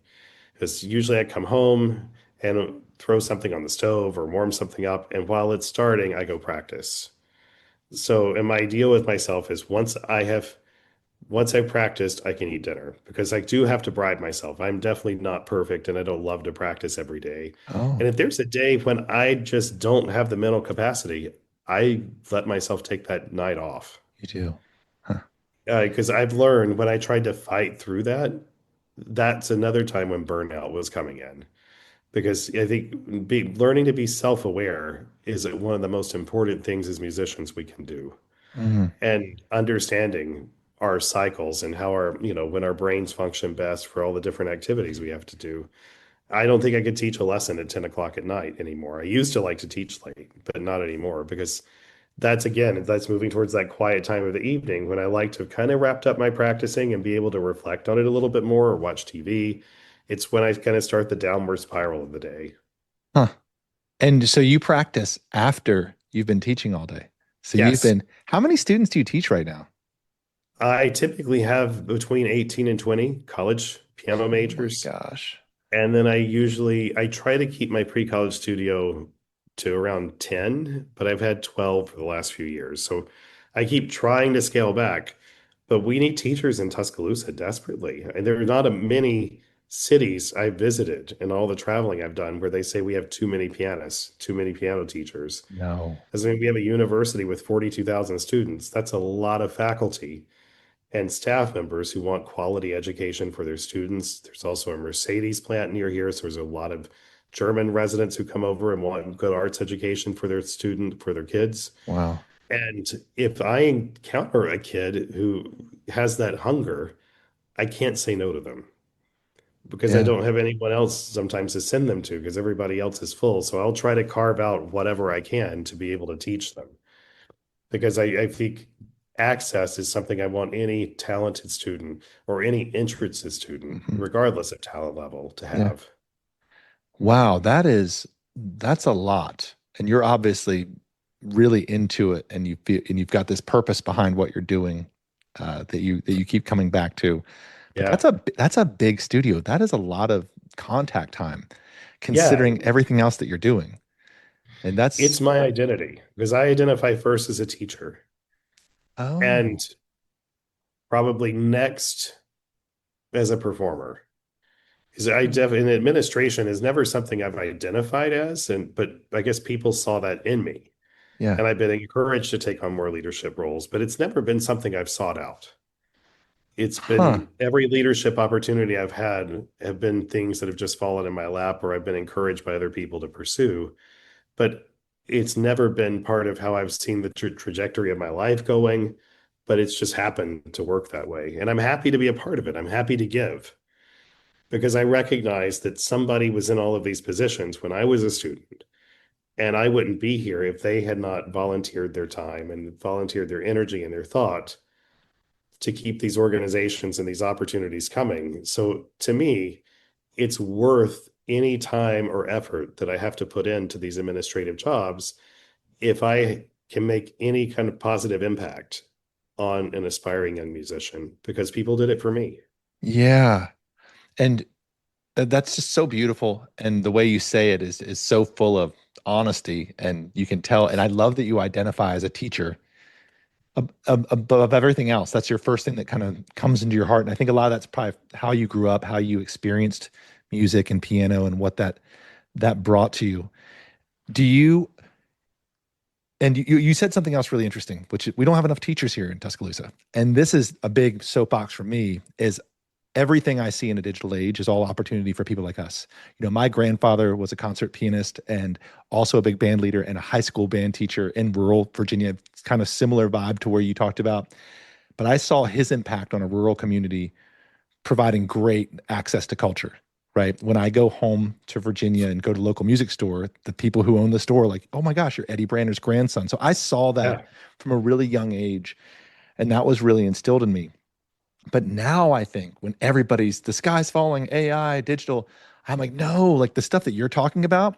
Because usually I come home and throw something on the stove or warm something up, and while it's starting, I go practice. So, and my deal with myself is once I've practiced, I can eat dinner because I do have to bribe myself. I'm definitely not perfect and I don't love to practice every day. Oh, And if there's a day when I just don't have the mental capacity, I let myself take that night off. you do. Huh. Because I've learned when I tried to fight through that, that's another time when burnout was coming in. Because I think learning to be self-aware is one of the most important things as musicians we can do, Mhm. and understanding our cycles and how when our brains function best for all the different activities we have to do. I don't think I could teach a lesson at 10 o'clock at night anymore. I used to like to teach late, but not anymore because that's moving towards that quiet time of the evening when I like to kind of wrapped up my practicing and be able to reflect on it a little bit more or watch TV. It's when I kind of start the downward spiral of the day. Huh. And so you practice after you've been teaching all day. So you've Yes, been, how many students do you teach right now? I typically have between 18 and 20 college piano Oh my majors. gosh. And then I try to keep my pre-college studio to around 10, but I've had 12 for the last few years. So I keep trying to scale back, but we need teachers in Tuscaloosa desperately. And there are not a many cities I've visited and all the traveling I've done where they say we have too many pianists, too many piano teachers. No. As I mean, we have a university with 42,000 students. That's a lot of faculty and staff members who want quality education for their students. There's also a Mercedes plant near here, so there's a lot of German residents who come over and want good arts education for their kids. Wow. And if I encounter a kid who has that hunger, I can't say no to them because I Yeah. don't have anyone else sometimes to send them to because everybody else is full. So I'll try to carve out whatever I can to be able to teach them because I think access is something I want any talented student or any interested student, Mhm. regardless of talent level, to Yeah. have. Wow, that's a lot. And you're obviously really into it and you feel and you've got this purpose behind what you're doing that you keep coming back to. But Yeah. that's a big studio. That is a lot of contact time Yeah. considering everything else that you're doing. And that's It's my identity because I identify first as a teacher oh, and probably next as a performer. Because in administration is never something I've identified as, but I guess people saw that in me. yeah. And I've been encouraged to take on more leadership roles, but it's never been something I've sought out. It's Huh. been every leadership opportunity I've had have been things that have just fallen in my lap or I've been encouraged by other people to pursue. But it's never been part of how I've seen the trajectory of my life going, but it's just happened to work that way. And I'm happy to be a part of it. I'm happy to give because I recognize that somebody was in all of these positions when I was a student And I wouldn't be here if they had not volunteered their time and volunteered their energy and their thought to keep these organizations and these opportunities coming. So to me, it's worth any time or effort that I have to put into these administrative jobs if I can make any kind of positive impact on an aspiring young musician because people did it for me. Yeah. And that's just so beautiful. And the way you say it is so full of honesty. And you can tell. And I love that you identify as a teacher above everything else. That's your first thing that kind of comes into your heart. And I think a lot of that's probably how you grew up, how you experienced music and piano and what that brought to you. Do you and you said something else really interesting, which we don't have enough teachers here in Tuscaloosa. And this is a big soapbox for me is everything I see in a digital age is all opportunity for people like us. You know, my grandfather was a concert pianist and also a big band leader and a high school band teacher in rural Virginia. It's kind of similar vibe to where you talked about. But I saw his impact on a rural community providing great access to culture. Right. When I go home to Virginia and go to local music store, the people who own the store are like, oh my gosh, you're Eddie Brander's grandson. So I saw that Yeah, from a really young age. And that was really instilled in me. But now I think when everybody's the sky's falling, AI, digital, I'm like, no, like the stuff that you're talking about,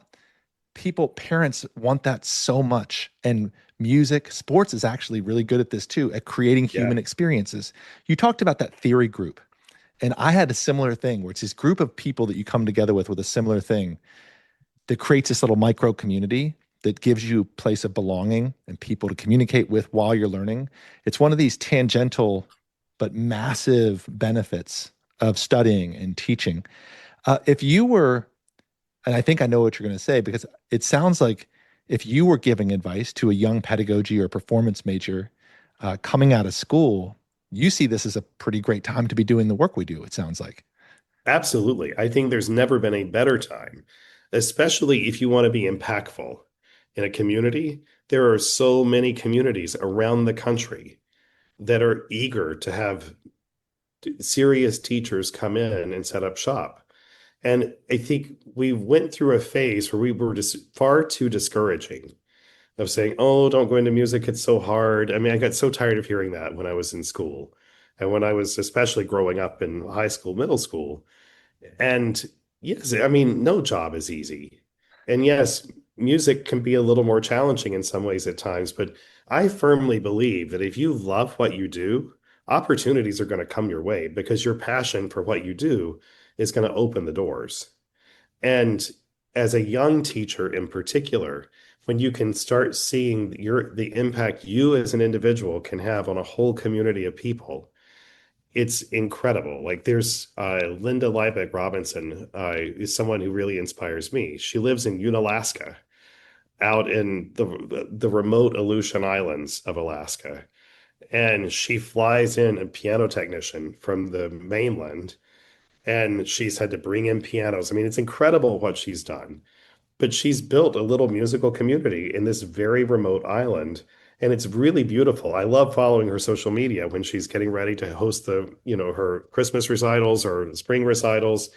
people, parents want that so much. And music, sports is actually really good at this too, at creating yeah, human experiences. You talked about that theory group. And I had a similar thing where it's this group of people that you come together with a similar thing that creates this little micro community that gives you a place of belonging and people to communicate with while you're learning. It's one of these tangential but massive benefits of studying and teaching. If you were, and I think I know what you're going to say because it sounds like if you were giving advice to a young pedagogy or performance major coming out of school, you see this as a pretty great time to be doing the work we do, it sounds like. absolutely. I think there's never been a better time, especially if you want to be impactful in a community. There are so many communities around the country that are eager to have serious teachers come in and set up shop. And I think we went through a phase where we were just far too discouraging of saying, oh, don't go into music, it's so hard. I mean, I got so tired of hearing that when I was in school and when I was especially growing up in high school, middle school. And yes, I mean, no job is easy. And yes, music can be a little more challenging in some ways at times, but I firmly believe that if you love what you do, opportunities are going to come your way because your passion for what you do is going to open the doors. And as a young teacher in particular, when you can start seeing the impact you as an individual can have on a whole community of people, it's incredible. Like there's Linda Liebeck Robinson is someone who really inspires me. She lives in Unalaska, out in the remote Aleutian Islands of Alaska, and she flies in a piano technician from the mainland, and she's had to bring in pianos. I mean, it's incredible what she's done. But she's built a little musical community in this very remote island, and it's really beautiful. I love following her social media when she's getting ready to host her Christmas recitals or spring recitals,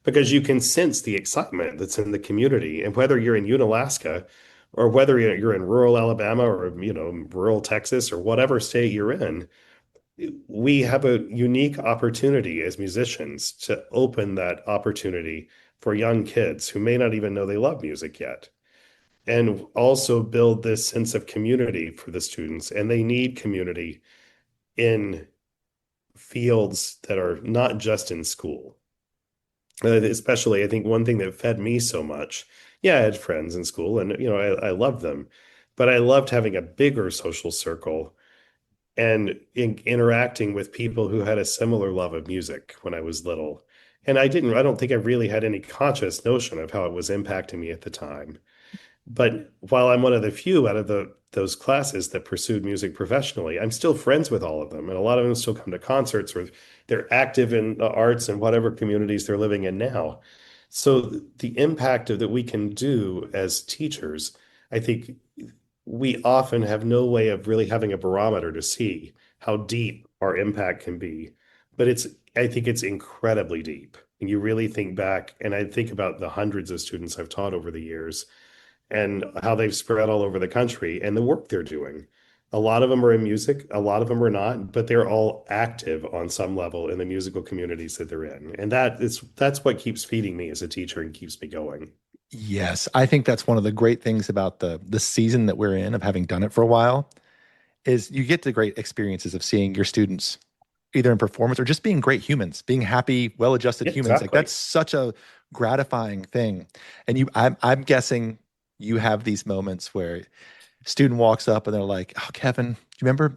because you can sense the excitement that's in the community. And whether you're in Unalaska or whether you're in rural Alabama or, rural Texas or whatever state you're in, we have a unique opportunity as musicians to open that opportunity for young kids who may not even know they love music yet, and also build this sense of community for the students. And they need community in fields that are not just in school. Especially, I think one thing that fed me so much, yeah, I had friends in school and, I loved them, but I loved having a bigger social circle and interacting with people who had a similar love of music when I was little. And I don't think I really had any conscious notion of how it was impacting me at the time. But while I'm one of the few out of those classes that pursued music professionally, I'm still friends with all of them. And a lot of them still come to concerts or they're active in the arts and whatever communities they're living in now. So the impact of that we can do as teachers, I think we often have no way of really having a barometer to see how deep our impact can be. But I think it's incredibly deep. And you really think back, and I think about the hundreds of students I've taught over the years, and how they've spread all over the country and the work they're doing. A lot of them are in music, a lot of them are not, but they're all active on some level in the musical communities that they're in. And that's what keeps feeding me as a teacher and keeps me going. Yes, I think that's one of the great things about the season that we're in of having done it for a while is you get the great experiences of seeing your students either in performance or just being great humans, being happy, well-adjusted Yeah, humans. Like that's exactly. such a gratifying thing. And I'm guessing you have these moments where student walks up and they're like, "Oh, Kevin, you remember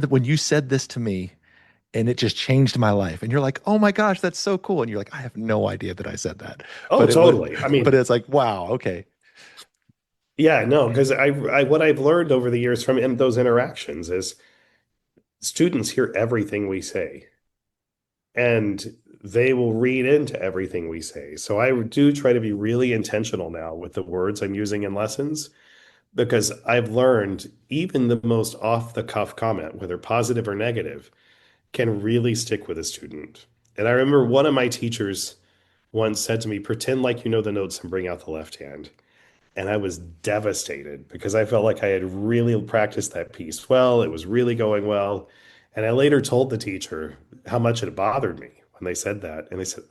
that when you said this to me and it just changed my life?" And you're like, "Oh my gosh, that's so cool." And you're like, "I have no idea that I said that." Oh, But it would totally. I but mean, it's like, "Wow, okay." yeah, no, because what I've learned over the years from those interactions is students hear everything we say and they will read into everything we say. So I do try to be really intentional now with the words I'm using in lessons because I've learned even the most off the cuff comment, whether positive or negative, can really stick with a student. And I remember one of my teachers once said to me, pretend like you know the notes and bring out the left hand. And I was devastated because I felt like I had really practiced that piece well. It was really going well. And I later told the teacher how much it bothered me when they said that. And they said,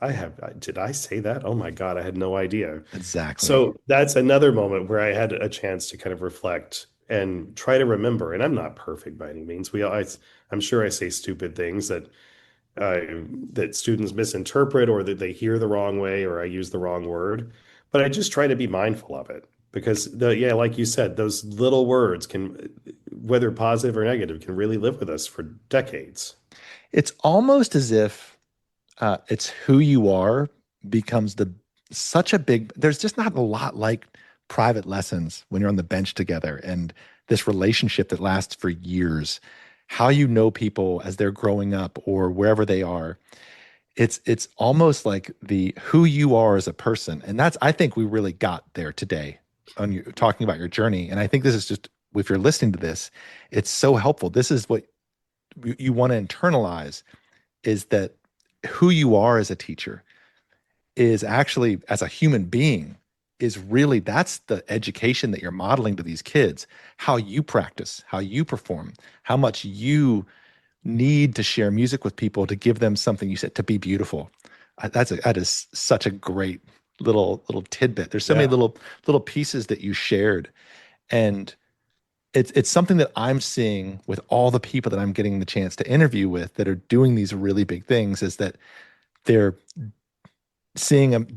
did I say that? Oh my God, I had no idea. Exactly. So that's another moment where I had a chance to kind of reflect and try to remember. And I'm not perfect by any means. I'm sure I say stupid things uh, that students misinterpret or that they hear the wrong way or I use the wrong word. But I just try to be mindful of it because yeah, like you said, those little words can, whether positive or negative, can really live with us for decades. It's almost as if it's who you are becomes such a big, there's just not a lot like private lessons when you're on the bench together and this relationship that lasts for years, how you know people as they're growing up or wherever they are. It's almost like the who you are as a person. And that's, I think we really got there today on you talking about your journey. And I think this is just, if you're listening to this, it's so helpful. This is what you want to internalize is that who you are as a teacher is actually as a human being is really that's the education that you're modeling to these kids, how you practice, how you perform, how much you need to share music with people to give them something you said to be beautiful. That is such a great little tidbit. There's so many Yeah. little pieces that you shared, and it's something that I'm seeing with all the people that I'm getting the chance to interview with that are doing these really big things is that they're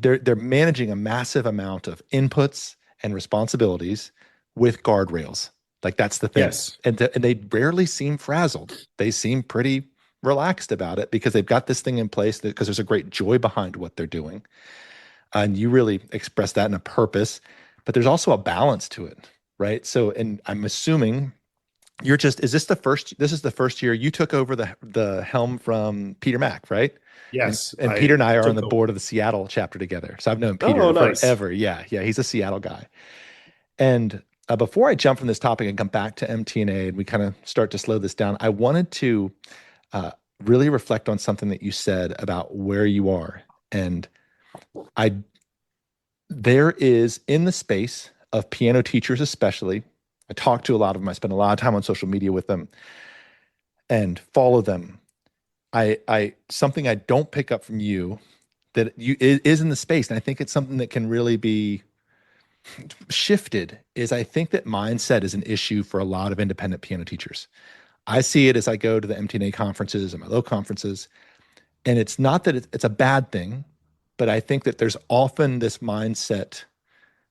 they're managing a massive amount of inputs and responsibilities with guardrails. Like that's the thing. Yes. And they rarely seem frazzled. They seem pretty relaxed about it because they've got this thing in place because there's a great joy behind what they're doing. And you really express that in a purpose, but there's also a balance to it, right? So, and I'm assuming is this is the first year you took over the helm from Peter Mack, right? Yes. And Peter I and I are on took the over. board of the Seattle chapter together. So I've known Oh, Peter nice. forever. Yeah, yeah, he's a Seattle guy. And before I jump from this topic and come back to MTNA and we kind of start to slow this down, I wanted to uh, really reflect on something that you said about where you are. And I there is in the space of piano teachers, especially. I talk to a lot of them. I spend a lot of time on social media with them and follow them. I something I don't pick up from you that is in the space, and I think it's something that can really be shifted. Is I think that mindset is an issue for a lot of independent piano teachers. I see it as I go to the MTNA conferences and my low conferences, and it's not that it's a bad thing, but I think that there's often this mindset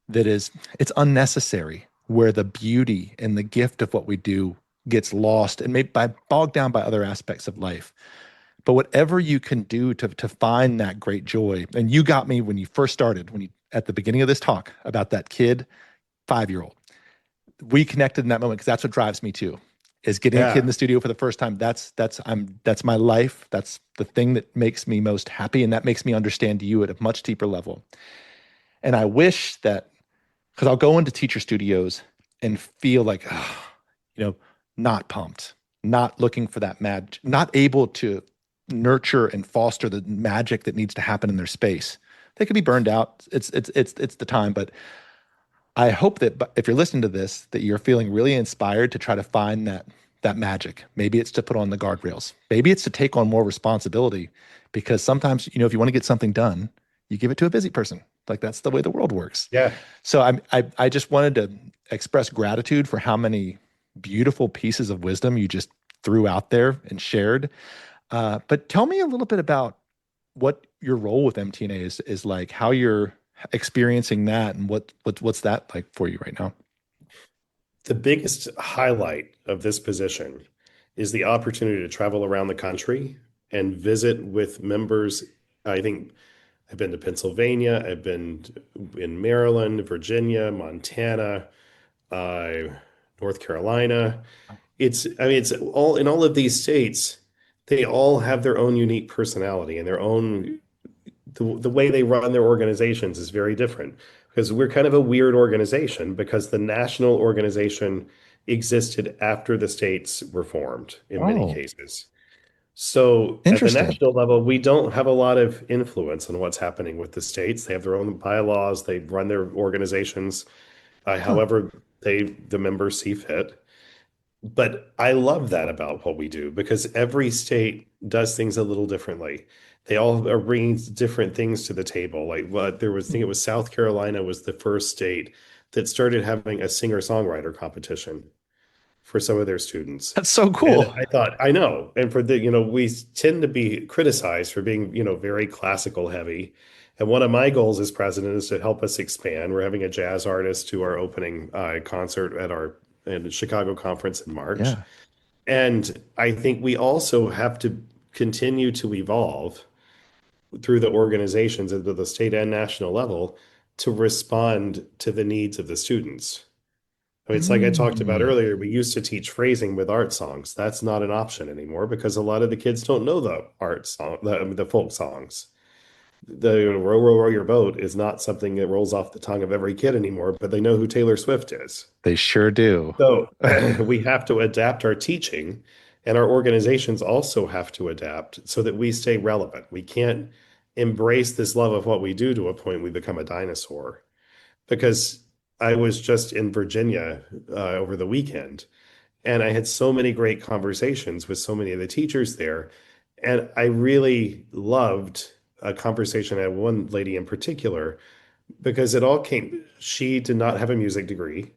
that is it's unnecessary where the beauty and the gift of what we do gets lost and maybe bogged down by other aspects of life. But whatever you can do to find that great joy, and you got me when you first started, when you at the beginning of this talk about that kid, 5 year old, we connected in that moment because that's what drives me too, is getting a kid in Yeah. the studio for the first time. That's my life. That's the thing that makes me most happy, and that makes me understand you at a much deeper level. And I wish that because I'll go into teacher studios and feel like, not pumped, not looking for that not able to nurture and foster the magic that needs to happen in their space. They could be burned out. It's the time, but I hope that if you're listening to this, that you're feeling really inspired to try to find that magic. Maybe it's to put on the guardrails. Maybe it's to take on more responsibility, because sometimes, if you want to get something done, you give it to a busy person. Like that's the way the world works. Yeah. So I just wanted to express gratitude for how many beautiful pieces of wisdom you just threw out there and shared. But tell me a little bit about what your role with MTNA is like, how you're experiencing that, and what's that like for you right now? The biggest highlight of this position is the opportunity to travel around the country and visit with members. I think I've been to Pennsylvania, I've been in Maryland, Virginia, Montana, uh, North Carolina. It's all in all of these states, they all have their own unique personality and their own the way they run their organizations is very different because we're kind of a weird organization because the national organization existed after the states were formed in many Oh, cases. So at the interesting. national level, we don't have a lot of influence on what's happening with the states. They have their own bylaws, they run their organizations Huh. however the members see fit. But I love that about what we do because every state does things a little differently. They all are bringing different things to the table. Like what there was, I think it was South Carolina was the first state that started having a singer-songwriter competition for some of their students. That's so And cool. I thought, I know. And we tend to be criticized for being, very classical heavy. And one of my goals as president is to help us expand. We're having a jazz artist to our opening concert at our in the Chicago conference in March. Yeah. And I think we also have to continue to evolve through the organizations at the state and national level to respond to the needs of the students. I mean, it's like I talked about Mm. earlier, we used to teach phrasing with art songs. That's not an option anymore because a lot of the kids don't know the art song, the folk songs. The row, row, row your boat is not something that rolls off the tongue of every kid anymore, but they know who Taylor Swift is. They sure do. So we have to adapt our teaching, and our organizations also have to adapt so that we stay relevant. We can't embrace this love of what we do to a point we become a dinosaur. Because I was just in Virginia over the weekend, and I had so many great conversations with so many of the teachers there. And I really loved a conversation I had with one lady in particular because it all came, she did not have a music degree.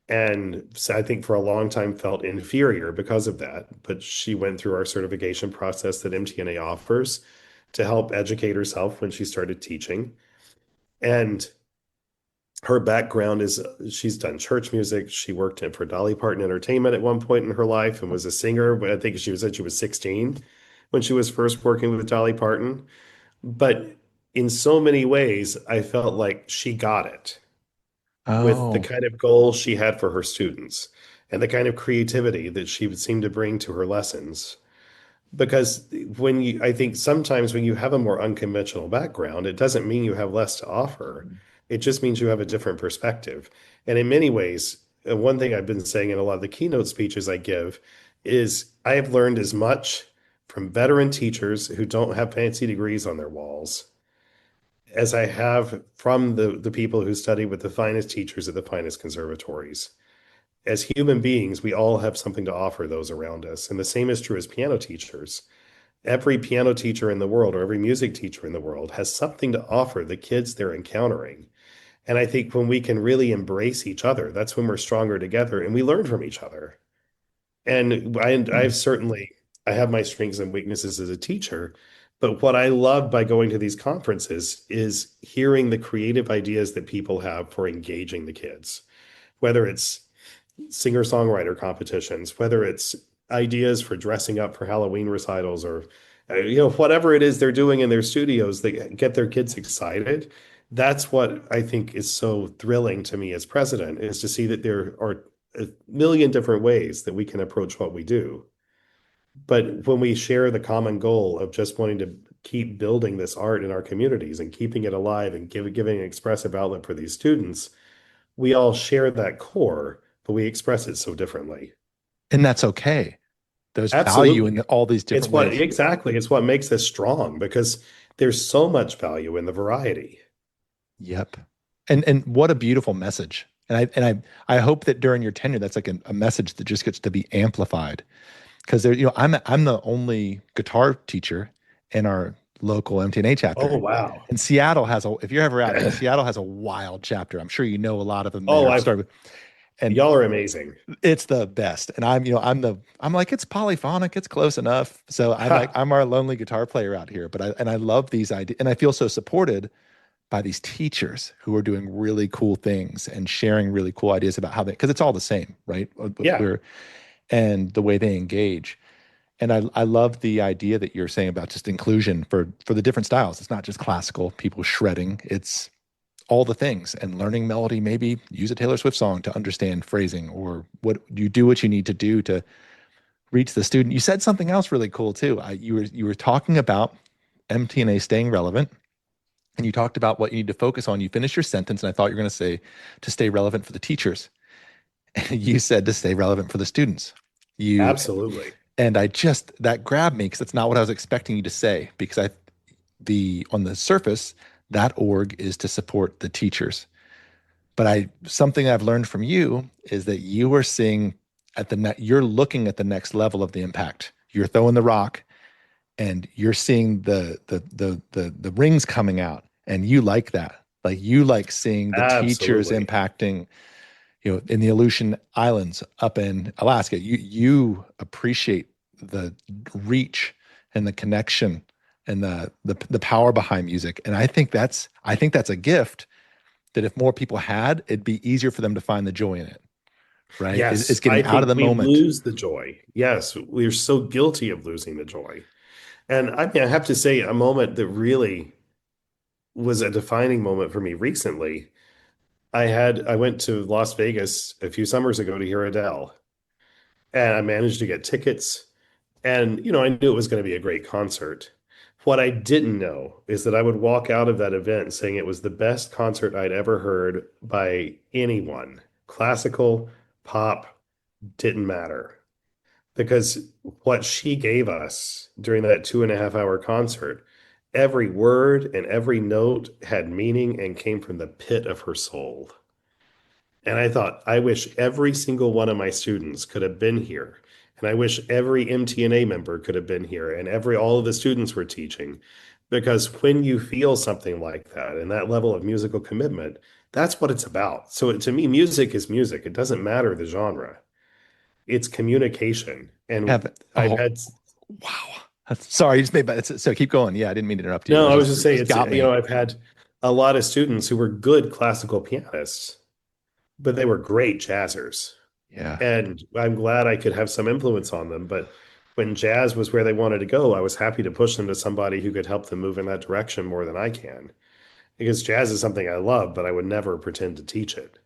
And so I think for a long time felt inferior because of that. But she went through our certification process that MTNA offers to help educate herself when she started teaching. And her background is she's done church music. She worked in for Dolly Parton Entertainment at one point in her life and was a singer. But I think she was 16 when she was first working with Dolly Parton. But in so many ways, I felt like she got it with the Oh. kind of goals she had for her students and the kind of creativity that she would seem to bring to her lessons. Because I think sometimes when you have a more unconventional background, it doesn't mean you have less to offer. It just means you have a different perspective. And in many ways, one thing I've been saying in a lot of the keynote speeches I give is I have learned as much from veteran teachers who don't have fancy degrees on their walls as I have from the people who study with the finest teachers at the finest conservatories. As human beings, we all have something to offer those around us. And the same is true as piano teachers. Every piano teacher in the world or every music teacher in the world has something to offer the kids they're encountering. And I think when we can really embrace each other, that's when we're stronger together and we learn from each other. And Hmm. I have my strengths and weaknesses as a teacher, but what I love by going to these conferences is hearing the creative ideas that people have for engaging the kids, whether it's singer-songwriter competitions, whether it's ideas for dressing up for Halloween recitals or whatever it is they're doing in their studios that get their kids excited. That's what I think is so thrilling to me as president is to see that there are a million different ways that we can approach what we do. But when we share the common goal of just wanting to keep building this art in our communities and keeping it alive and giving an expressive outlet for these students, we all share that core, but we express it so differently. And that's okay. There's value in Absolutely. all these It's different what ways. exactly, it's what makes us strong because there's so much value in the variety. Yep. And what a beautiful message. And I hope that during your tenure, that's like a message that just gets to be amplified. Because there, I'm the only guitar teacher in our local MTNA Oh, chapter. wow. And Seattle has a, if you're ever out there, Seattle has a wild chapter. I'm sure you know a lot of them Oh, there. I've And y'all are amazing. it's the best. And I'm like, it's polyphonic, it's close enough. So I'm like, Ha. I'm our lonely guitar player out here. But I love these ideas, and I feel so supported by these teachers who are doing really cool things and sharing really cool ideas about how they, because it's all the same, right? Yeah, We're and the way they engage. And I love the idea that you're saying about just inclusion for the different styles. It's not just classical, people shredding. It's all the things, and learning melody. Maybe use a Taylor Swift song to understand phrasing, or what you do what you need to do to reach the student. You said something else really cool too. You were talking about MTNA staying relevant, and you talked about what you need to focus on. You finished your sentence, and I thought you were going to say to stay relevant for the teachers. And you said to stay relevant for the students. You absolutely. and I just that grabbed me because that's not what I was expecting you to say. Because I the on the surface, that org is to support the teachers. But I something I've learned from you is that you are seeing at the net, you're looking at the next level of the impact. You're throwing the rock, and you're seeing the rings coming out, and you like that. Like you like seeing the teachers Absolutely. impacting, in the Aleutian Islands up in Alaska. You appreciate the reach and the connection and the power behind music. And I think that's a gift that if more people had, it'd be easier for them to find the joy in it, right? It's Yes, getting I out of think the we moment. lose the joy. Yes, we're so guilty of losing the joy. And I mean, I have to say, a moment that really was a defining moment for me recently. I went to Las Vegas a few summers ago to hear Adele, and I managed to get tickets. And, I knew it was going to be a great concert. What I didn't know is that I would walk out of that event saying it was the best concert I'd ever heard by anyone. Classical, pop, didn't matter. Because what she gave us during that 2.5 hour concert, every word and every note had meaning and came from the pit of her soul. And I thought, I wish every single one of my students could have been here. And I wish every MTNA member could have been here and all of the students were teaching. Because when you feel something like that and that level of musical commitment, that's what it's about. So to me, music is music. It doesn't matter the genre. It's communication. Have And I've oh had, wow. Sorry, you just made so keep going. Yeah, I didn't mean to interrupt you. no, It I was just just it saying just got me. I've had a lot of students who were good classical pianists, but they were great jazzers. Yeah. And I'm glad I could have some influence on them. But when jazz was where they wanted to go, I was happy to push them to somebody who could help them move in that direction more than I can. Because jazz is something I love, but I would never pretend to teach it.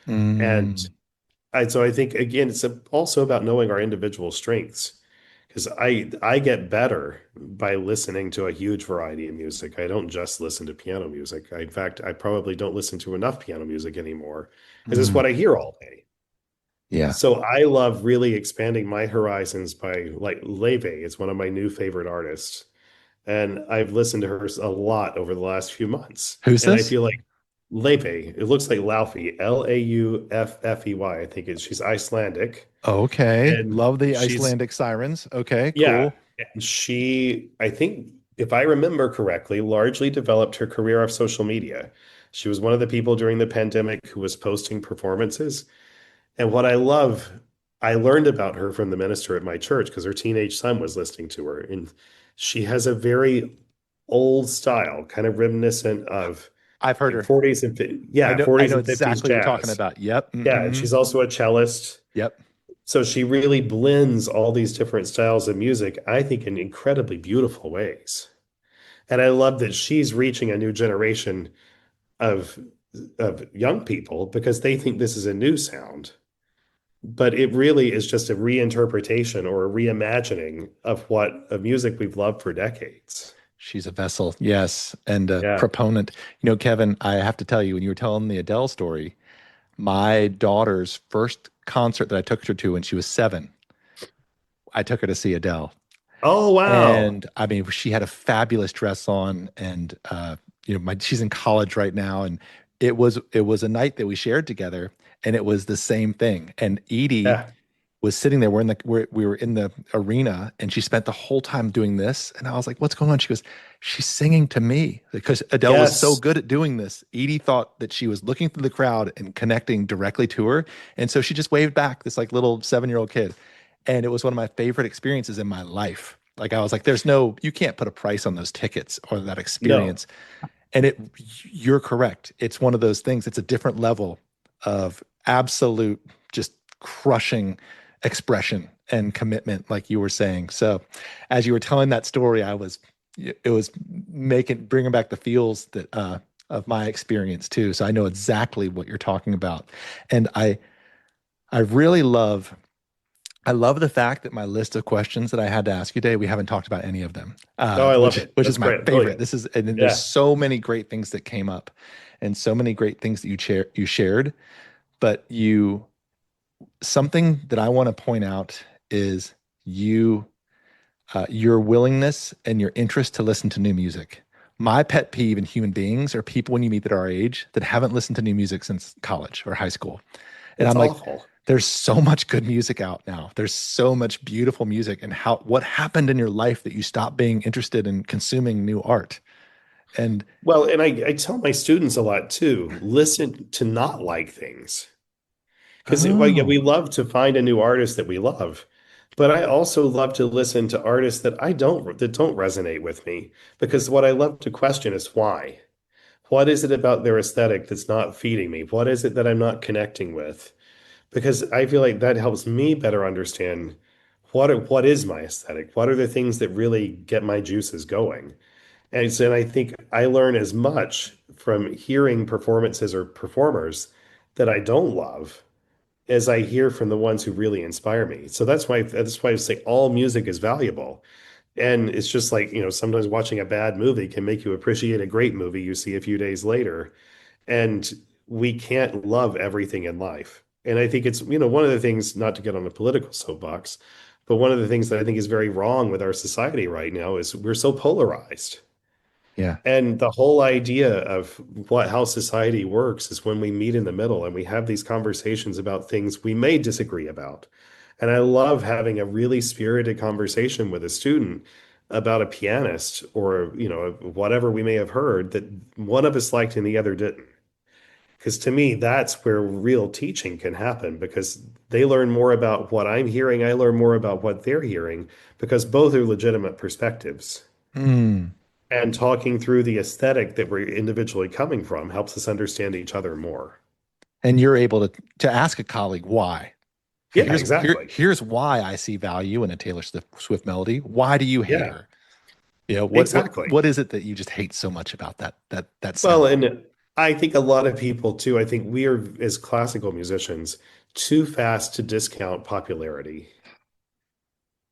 And Mm. so I think, again, it's also about knowing our individual strengths. Because I get better by listening to a huge variety of music. I don't just listen to piano music. In fact, I probably don't listen to enough piano music anymore because it's Mm. what I hear all day. Yeah. So I love really expanding my horizons by like Leve is one of my new favorite artists. And I've listened to her a lot over the last few months. Who's And I this? feel like Leve, it looks like Laufey, Lauffey. I think she's Icelandic. Okay. And Love the she's, Icelandic sirens. Okay, yeah, cool. and I think, if I remember correctly, largely developed her career off social media. She was one of the people during the pandemic who was posting performances. And what I love, I learned about her from the minister at my church because her teenage son was listening to her. And she has a very old style, kind of reminiscent of I've heard like her. 40s and I yeah, know I 40s know and 50s exactly what you're talking jazz. about. Yep. Yeah, and Mm-hmm. she's also a cellist. Yep. So she really blends all these different styles of music, I think, in incredibly beautiful ways. And I love that she's reaching a new generation of young people because they think this is a new sound. But it really is just a reinterpretation or a reimagining of what of music we've loved for decades. She's a vessel. Yes. And a Yeah. proponent. Kevin, I have to tell you, when you were telling the Adele story, my daughter's first concert that I took her to when she was 7, I took her to see Adele. Oh, wow. And I mean, she had a fabulous dress on, and she's in college right now, and it was a night that we shared together, and it was the same thing. And Edie Yeah. was sitting there. We were in the arena, and she spent the whole time doing this. And I was like, "What's going on?" She goes, "She's singing to me," because Adele was so Yes. good at doing this. Edie thought that she was looking through the crowd and connecting directly to her, and so she just waved back, this like little 7-year-old kid. And it was one of my favorite experiences in my life. Like I was like, "There's no, you can't put a price on those tickets or that No. experience." And you're correct. It's one of those things. It's a different level of absolute, just crushing expression and commitment, like you were saying. So, as you were telling that story, it was bringing back the feels that of my experience too. So I know exactly what you're talking about, and I really love. I love the fact that my list of questions that I had to ask you today, we haven't talked about any of them, Oh, I love which it. which is That's my great. favorite. Brilliant. This is, and then there's Yeah. so many great things that came up, and so many great things that you shared. But something that I want to point out is you your willingness and your interest to listen to new music. My pet peeve in human beings are people when you meet that are our age that haven't listened to new music since college or high school. And It's I'm like, awful. there's so much good music out now. There's so much beautiful music. And what happened in your life that you stopped being interested in consuming new art? And Well, and I tell my students a lot too, listen to not like things. Because well, yeah, we oh, love to find a new artist that we love. But I also love to listen to artists that don't resonate with me. Because what I love to question is why. What is it about their aesthetic that's not feeding me? What is it that I'm not connecting with? Because I feel like that helps me better understand what is my aesthetic? What are the things that really get my juices going? And I think I learn as much from hearing performances or performers that I don't love as I hear from the ones who really inspire me. So that's why I say all music is valuable. And it's just like, sometimes watching a bad movie can make you appreciate a great movie you see a few days later. And we can't love everything in life. And I think it's, one of the things, not to get on a political soapbox, but one of the things that I think is very wrong with our society right now is we're so polarized. yeah. And the whole idea of how society works is when we meet in the middle and we have these conversations about things we may disagree about. And I love having a really spirited conversation with a student about a pianist or, whatever we may have heard that one of us liked and the other didn't. Because to me, that's where real teaching can happen because they learn more about what I'm hearing. I learn more about what they're hearing because both are legitimate perspectives. Mm. And talking through the aesthetic that we're individually coming from helps us understand each other more. And you're able to ask a colleague why. Okay, Yeah, exactly. here's why I see value in a Taylor Swift melody. Why do you hate Yeah, her? You know, exactly. what is it that you just hate so much about that Well, sound? and I think a lot of people too, I think we are, as classical musicians, too fast to discount popularity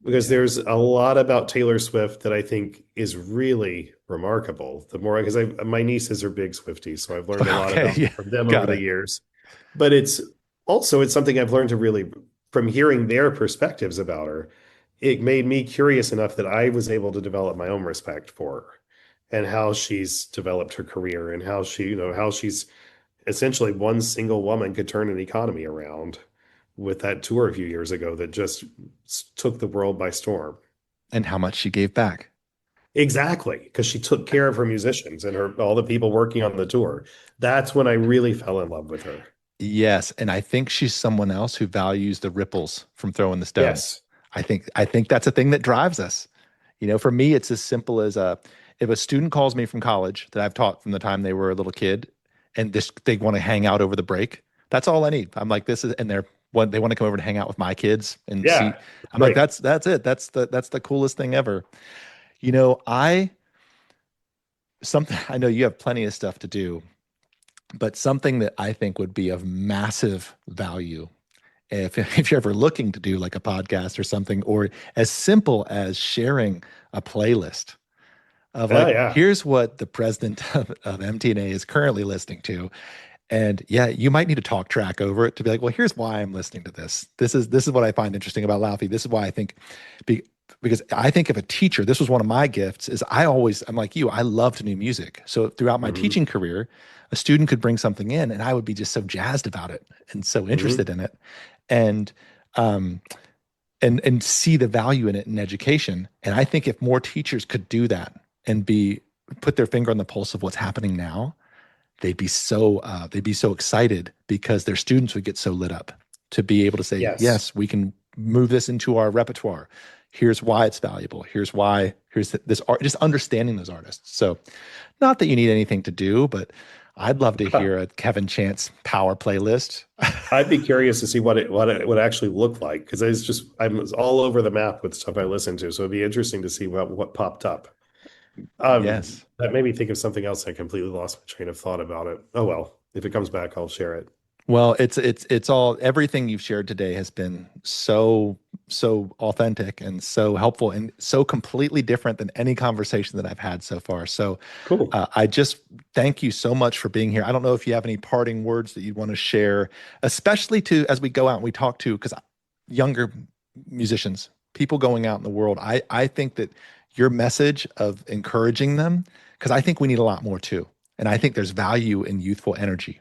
because Yeah. there's a lot about Taylor Swift that I think is really remarkable. The more, because my nieces are big Swifties, so I've learned a lot Okay, about yeah, from them over got the it. years. But it's something I've learned to really, from hearing their perspectives about her, it made me curious enough that I was able to develop my own respect for her and how she's developed her career and how how she's essentially one single woman could turn an economy around with that tour a few years ago that just took the world by storm. And how much she gave back. Exactly, because she took care of her musicians and all the people working on the tour. That's when I really fell in love with her. Yes, and I think she's someone else who values the ripples from throwing the stones. Yes. I think that's a thing that drives us. You know, for me, it's as simple as if a student calls me from college that I've taught from the time they were a little kid, and they want to hang out over the break. That's all I need. I'm like, this is, and they want to come over and hang out with my kids and see. Yeah. I'm like, Great. that's it. That's the coolest thing ever. You know, something I know you have plenty of stuff to do, but something that I think would be of massive value if you're ever looking to do like a podcast or something, or as simple as sharing a playlist of Oh, like, yeah. here's what the president of MTNA is currently listening to. And yeah, you might need a talk track over it to be like, well, here's why I'm listening to this. This is what I find interesting about Laufey. This is why I think because I think if a teacher, this was one of my gifts, is I'm like you, I loved new music. So throughout my Hmm. teaching career, a student could bring something in and I would be just so jazzed about it and so Hmm. interested in it. And um and see the value in it in education. And I think if more teachers could do that and be put their finger on the pulse of what's happening now, they'd be so excited because their students would get so lit up to be able to say, Yes. yes, we can move this into our repertoire. Here's why it's valuable. Here's this art, just understanding those artists. So not that you need anything to do, but I'd love to hear a Kevin Chance power playlist. I'd be curious to see what it would actually look like because I'm all over the map with stuff I listen to. So it'd be interesting to see what popped up. Yes. That made me think of something else. I completely lost my train of thought about it. Oh well, if it comes back, I'll share it. Well, it's all everything you've shared today has been so authentic and so helpful and so completely different than any conversation that I've had so far. So Cool. I just thank you so much for being here. I don't know if you have any parting words that you'd want to share, especially to as we go out and we talk to because younger musicians, people going out in the world. I think that your message of encouraging them, because I think we need a lot more too. And I think there's value in youthful energy.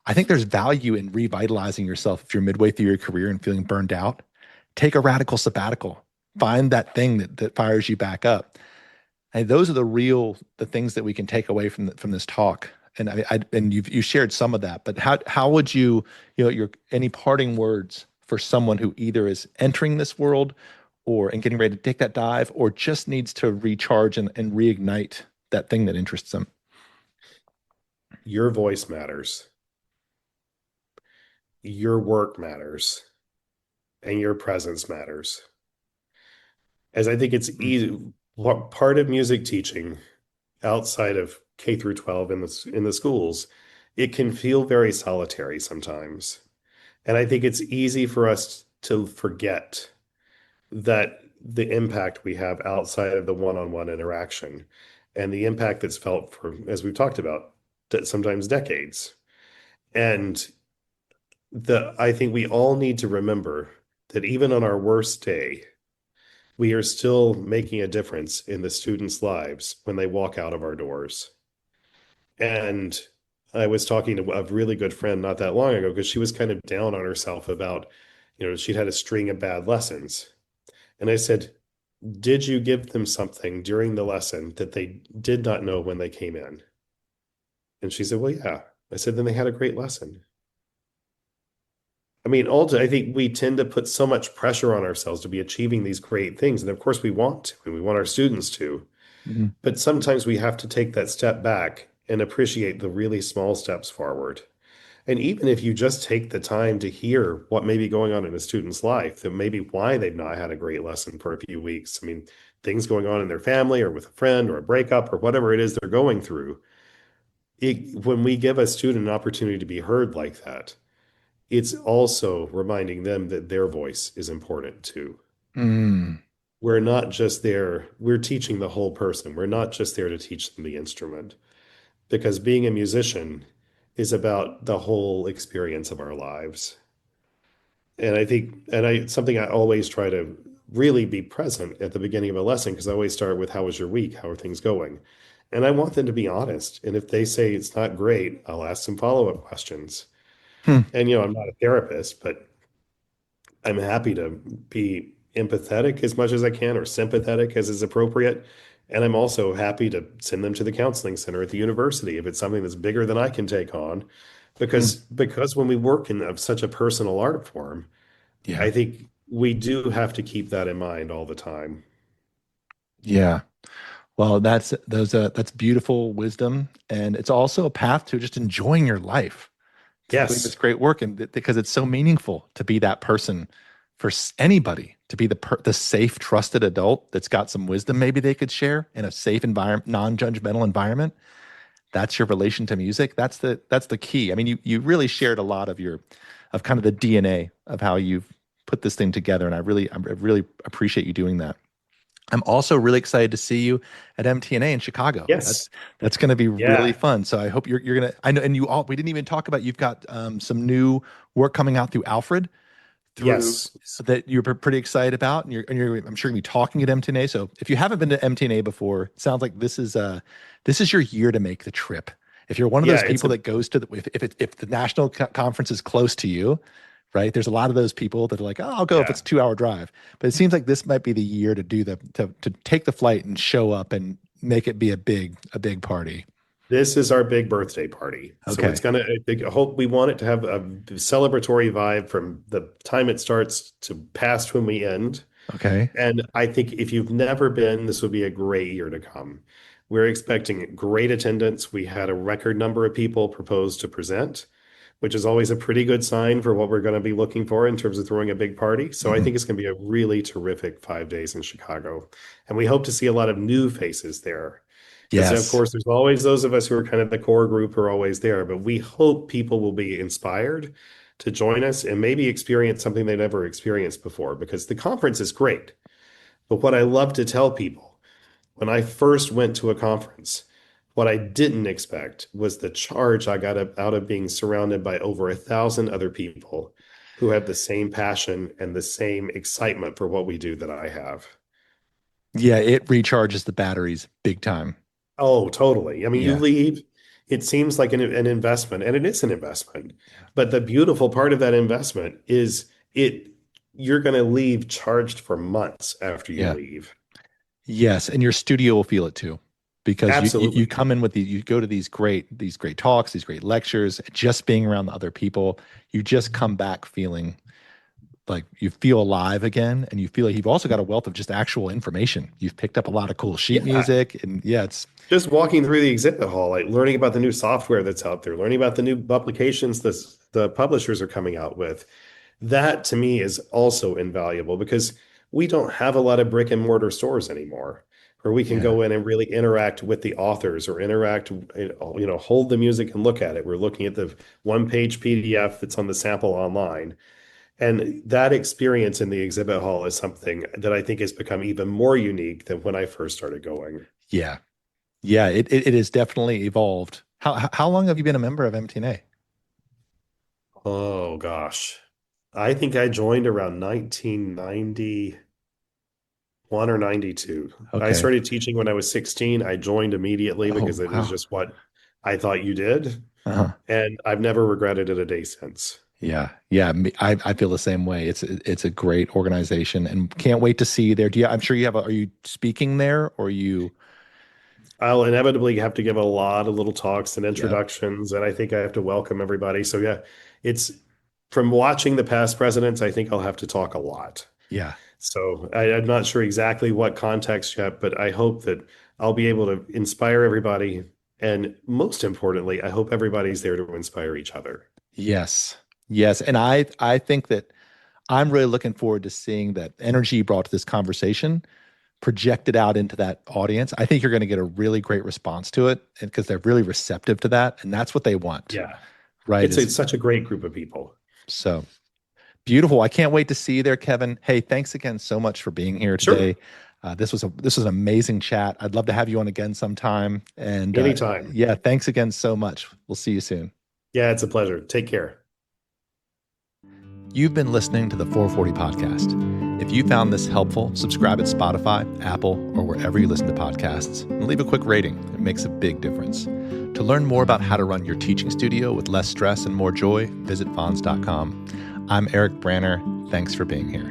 I think there's value in revitalizing yourself if you're midway through your career and feeling burned out. Take a radical sabbatical. Find that thing that fires you back up. And those are the things that we can take away from this talk. And and you shared some of that, but how would your any parting words for someone who either is entering this world or and getting ready to take that dive or just needs to recharge and reignite that thing that interests them? Your voice matters. Your work matters, and your presence matters. As I think it's easy, what part of music teaching outside of K through 12 in the schools, it can feel very solitary sometimes. And I think it's easy for us to forget that the impact we have outside of the one-on-one interaction and the impact that's felt for, as we've talked about, that sometimes decades. And I think we all need to remember that even on our worst day, we are still making a difference in the students' lives when they walk out of our doors. And I was talking to a really good friend not that long ago because she was kind of down on herself about, she'd had a string of bad lessons. And I said, did you give them something during the lesson that they did not know when they came in? And she said, well, yeah. I said, then they had a great lesson. I mean, ultimately, I think we tend to put so much pressure on ourselves to be achieving these great things. And of course, we want to, and we want our students to. Mhm. But sometimes we have to take that step back and appreciate the really small steps forward. And even if you just take the time to hear what may be going on in a student's life, that maybe why they've not had a great lesson for a few weeks. I mean, things going on in their family or with a friend or a breakup or whatever it is they're going through. When we give a student an opportunity to be heard like that, it's also reminding them that their voice is important too. Mm. We're not just there, we're teaching the whole person. We're not just there to teach them the instrument because being a musician is about the whole experience of our lives. And I think, something I always try to really be present at the beginning of a lesson because I always start with, how was your week? How are things going? And I want them to be honest. And if they say it's not great, I'll ask some follow-up questions. Hmm. And, I'm not a therapist, but I'm happy to be empathetic as much as I can or sympathetic as is appropriate. And I'm also happy to send them to the counseling center at the university if it's something that's bigger than I can take on. Hmm. Because when we work in such a personal art form, Yeah. I think we do have to keep that in mind all the time. Yeah. Well, that's beautiful wisdom, and it's also a path to just enjoying your life, to doing this Yes. great work, and because it's so meaningful to be that person for anybody, to be the safe, trusted adult that's got some wisdom maybe they could share in a safe environment, non-judgmental environment. That's your relation to music. That's the key. I mean, you really shared a lot of of kind of the DNA of how you've put this thing together, and I really appreciate you doing that. I'm also really excited to see you at MTNA in Chicago. Yes. That's going to be really Yeah. fun. So I hope you're gonna. I know, and you all we didn't even talk about. You've got some new work coming out through Alfred through Yes. that you're pretty excited about, and I'm sure gonna be talking at MTNA. So if you haven't been to MTNA before, it sounds like this is your year to make the trip. If you're one of Yeah, those it's people a that goes to if the national conference is close to you, right? There's a lot of those people that are like, oh, I'll go if yeah. it's a 2 hour drive. But it seems like this might be the year to to take the flight and show up and make it be a big party. This is our big birthday party. So it's Okay. gonna, I hope we want it to have a celebratory vibe from the time it starts to past when we end. Okay. And I think if you've never been, this would be a great year to come. We're expecting great attendance. We had a record number of people propose to present, which is always a pretty good sign for what we're going to be looking for in terms of throwing a big party. So I Mhm. think it's going to be a really terrific 5 days in Chicago. And we hope to see a lot of new faces there. Because, of Yes. course, there's always those of us who are kind of the core group who are always there, but we hope people will be inspired to join us and maybe experience something they never experienced before, because the conference is great. But what I love to tell people when I first went to a conference, what I didn't expect was the charge I got out of being surrounded by over 1,000 other people who have the same passion and the same excitement for what we do that I have. Yeah, it recharges the batteries big time. Oh, totally. I mean, you Yeah. leave, it seems like an investment, and it is an investment. But the beautiful part of that investment is it you're going to leave charged for months after you Yeah. leave. Yes, and your studio will feel it too, because you Absolutely. come in with you go to these great talks, these great lectures, just being around the other people, you just come back feeling like you feel alive again, and you feel like you've also got a wealth of just actual information. You've picked up a lot of cool sheet Yeah. music, and yeah, it's Just walking through the exhibit hall, like learning about the new software that's out there, learning about the new publications the publishers are coming out with. That to me is also invaluable because we don't have a lot of brick and mortar stores anymore where we can yeah, go in and really interact with the authors or interact, hold the music and look at it. We're looking at the one-page PDF that's on the sample online. And that experience in the exhibit hall is something that I think has become even more unique than when I first started going. yeah, yeah. It has definitely evolved. How long have you been a member of MTNA? Oh gosh. I think I joined around 1991 or 92. I Okay. started teaching when I was 16. I joined immediately Oh because it is wow. just what I thought you did. Uh-huh. And I've never regretted it a day since. Yeah, yeah. I feel the same way. It's a great organization, and can't wait to see you there. I'm sure you have. Are you speaking there, or you? I'll inevitably have to give a lot of little talks and Yeah, introductions, and I think I have to welcome everybody. So yeah, it's from watching the past presidents, I think I'll have to talk a lot. yeah, So I'm not sure exactly what context yet, but I hope that I'll be able to inspire everybody. And most importantly, I hope everybody's there to inspire each other. yes, yes. And I think that I'm really looking forward to seeing that energy you brought to this conversation projected out into that audience. I think you're going to get a really great response to it, and because they're really receptive to that, and that's what they want, Yeah. right? Is It's such a great group of people. so. Beautiful. I can't wait to see you there, Kevin. Hey, thanks again so much for being here Sure. today. This was an amazing chat. I'd love to have you on again sometime. And Anytime. yeah, thanks again so much. We'll see you soon. Yeah, it's a pleasure. Take care. You've been listening to the 440 podcast. If you found this helpful, subscribe at Spotify, Apple, or wherever you listen to podcasts, and leave a quick rating. It makes a big difference. To learn more about how to run your teaching studio with less stress and more joy, visit fonz.com. I'm Eric Branner. Thanks for being here.